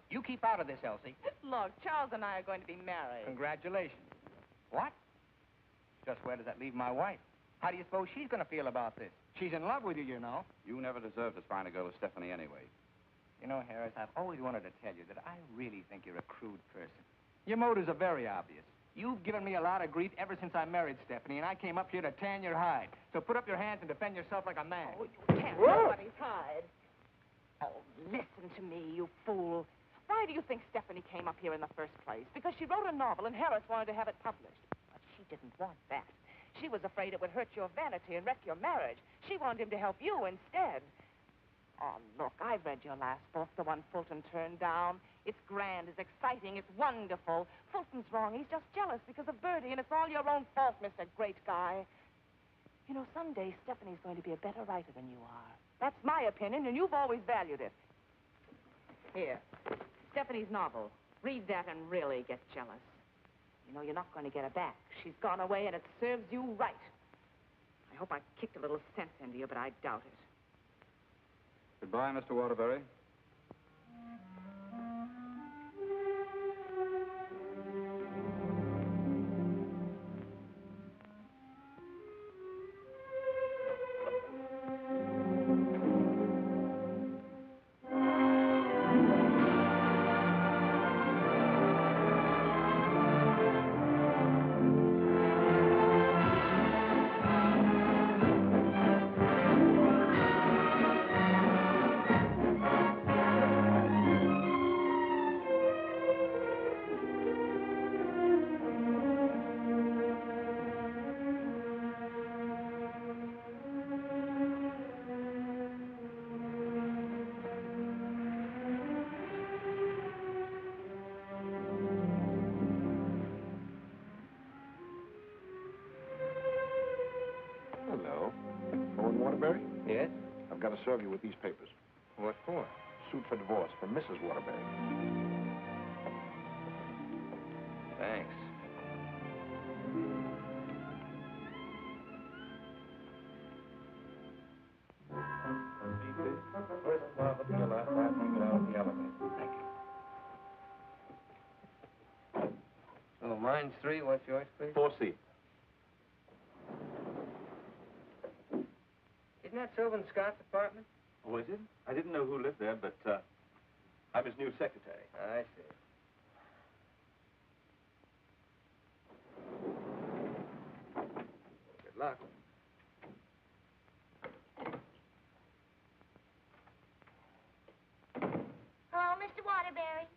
You keep out of this, Elsie. Look, Charles and I are going to be married. Congratulations. What? Just where does that leave my wife? How do you suppose she's going to feel about this? She's in love with you, you know. You never deserved as fine a girl as Stephanie anyway. You know, Harris, I've always wanted to tell you that I really think you're a crude person. Your motives are very obvious. You've given me a lot of grief ever since I married Stephanie, and I came up here to tan your hide. So put up your hands and defend yourself like a man. Oh, you can't nobody's hide. Oh, listen to me, you fool. Why do you think Stephanie came up here in the first place? Because she wrote a novel and Harris wanted to have it published. But she didn't want that. She was afraid it would hurt your vanity and wreck your marriage. She wanted him to help you instead. Oh, look, I've read your last book, the one Fulton turned down. It's grand, it's exciting, it's wonderful. Fulton's wrong. He's just jealous because of Bertie, and it's all your own fault, Mr. Great Guy. You know, someday Stephanie's going to be a better writer than you are. That's my opinion, and you've always valued it. Here, Stephanie's novel. Read that and really get jealous. You know, you're not going to get her back. She's gone away, and it serves you right. I hope I kicked a little sense into you, but I doubt it. Goodbye, Mr. Waterbury. I've got to serve you with these papers. What for? Suit for divorce for Mrs. Waterbury. Thanks. First one of the last hanging down the elevator. Thank you. Oh, mine's 3. What's yours, please? 4C. Isn't that Sylvan Scott's apartment? Oh, is it? I didn't know who lived there, but I'm his new secretary. I see. Good luck. Hello, Mr. Waterbury.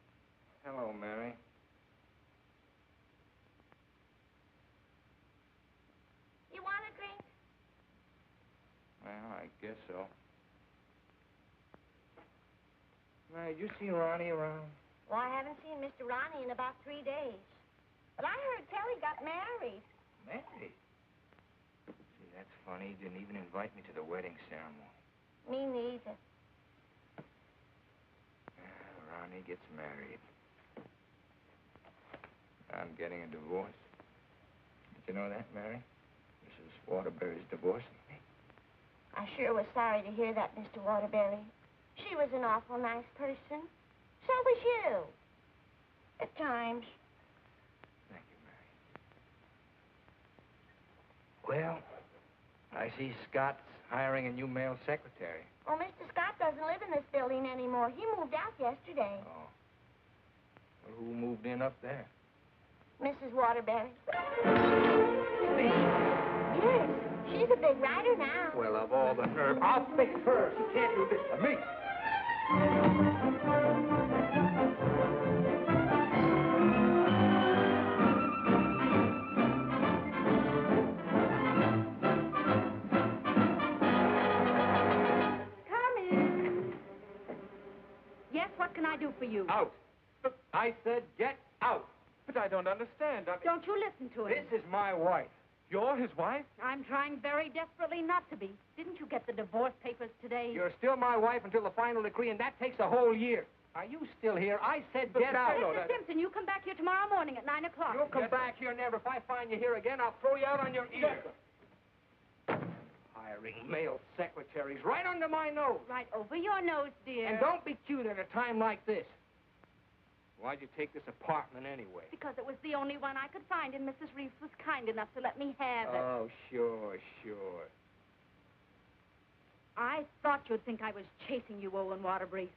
Hello, Mary. You want a drink? Well, I guess so. Mary, did you see Ronnie around? Well, I haven't seen Mr. Ronnie in about 3 days. But I heard Kelly got married. Married? See, that's funny. He didn't even invite me to the wedding ceremony. Me neither. Ronnie gets married. I'm getting a divorce. Did you know that, Mary? Mrs. Waterbury's divorcing me. I sure was sorry to hear that, Mr. Waterbury. She was an awful nice person. So was you. At times. Thank you, Mary. Well, I see Scott's hiring a new male secretary. Well, Mr. Scott doesn't live in this building anymore. He moved out yesterday. Oh. Well, who moved in up there? Mrs. Waterbury. Yes, she's a big writer now. Well, of all the nerve, I'll fix her. She can't do this to me. Yes, what can I do for you? Out. I said get out. But I don't understand. Don't you listen to him. This is my wife. You're his wife? I'm trying very desperately not to be. Didn't you get the divorce papers today? You're still my wife until the final decree, and that takes a whole year. Are you still here? I said get out. Mr. Simpson, you come back here tomorrow morning at 9 o'clock. You'll come back here never. If I find you here again, I'll throw you out on your ear. Hiring male secretaries right under my nose. Right over your nose, dear. And don't be cute at a time like this. Why'd you take this apartment anyway? Because it was the only one I could find, and Mrs. Reeves was kind enough to let me have it. Oh, sure, sure. I thought you'd think I was chasing you, Owen Waterbury.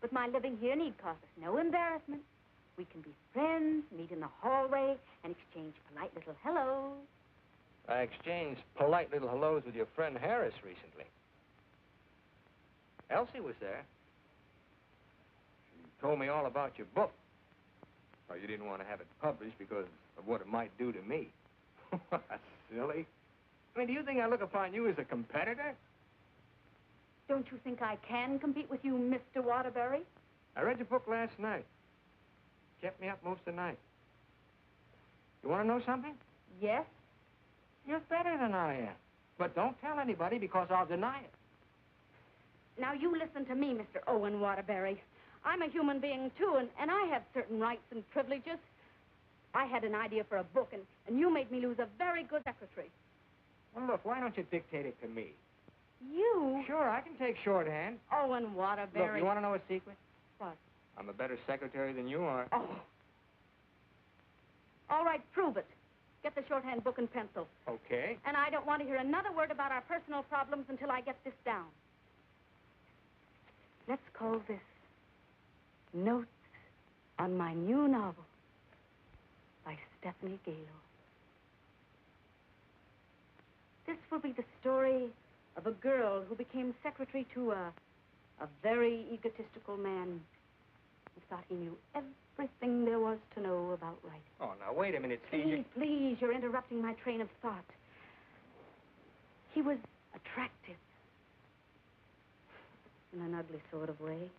But my living here need cause us no embarrassment. We can be friends, meet in the hallway, and exchange polite little hellos. I exchanged polite little hellos with your friend Harris recently. Elsie was there. She told me all about your book. Oh, you didn't want to have it published because of what it might do to me. Silly. I mean, do you think I look upon you as a competitor? Don't you think I can compete with you, Mr. Waterbury? I read your book last night. Kept me up most of the night. You want to know something? Yes. You're better than I am. But don't tell anybody because I'll deny it. Now, you listen to me, Mr. Owen Waterbury. I'm a human being, too, and I have certain rights and privileges. I had an idea for a book, and you made me lose a very good secretary. Well, look, why don't you dictate it to me? You? Sure, I can take shorthand. Owen Waterbury. Look, you want to know a secret? What? I'm a better secretary than you are. Oh. All right, prove it. Get the shorthand book and pencil. Okay. And I don't want to hear another word about our personal problems until I get this down. Let's call this Notes on My New Novel by Stephanie Gaylord. This will be the story of a girl who became secretary to a very egotistical man who thought he knew everything there was to know about writing. Oh, now, wait a minute, Steve. Please, you're interrupting my train of thought. He was attractive. In an ugly sort of way.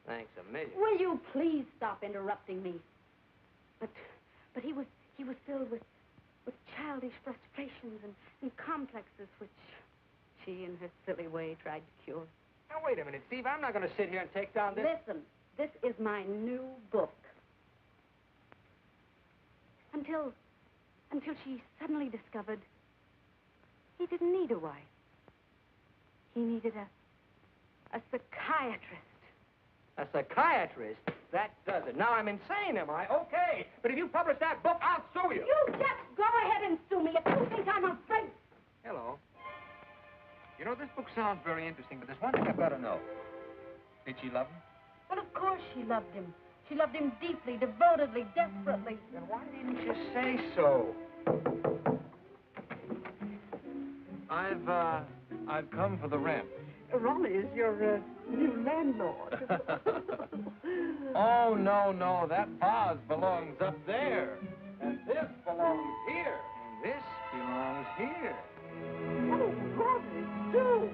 Thanks a million. Will you please stop interrupting me? But he was filled with childish frustrations and complexes which she, in her silly way, tried to cure. Now, wait a minute, Steve. I'm not going to sit here and take down this... Listen, this is my new book. Until she suddenly discovered he didn't need a wife. He needed a psychiatrist. A psychiatrist? That does it. Now I'm insane, am I? Okay. But if you publish that book, I'll sue you. You just go ahead and sue me if you think I'm afraid. Hello. You know, this book sounds very interesting, but there's one thing I've got to know. Did she love him? Well, of course she loved him. She loved him deeply, devotedly, desperately. Then why didn't you say so? I've come for the rent. Ronnie is your new landlord. Oh, no. That vase belongs up there. And this belongs here. And this belongs here. Oh, Ronnie, do.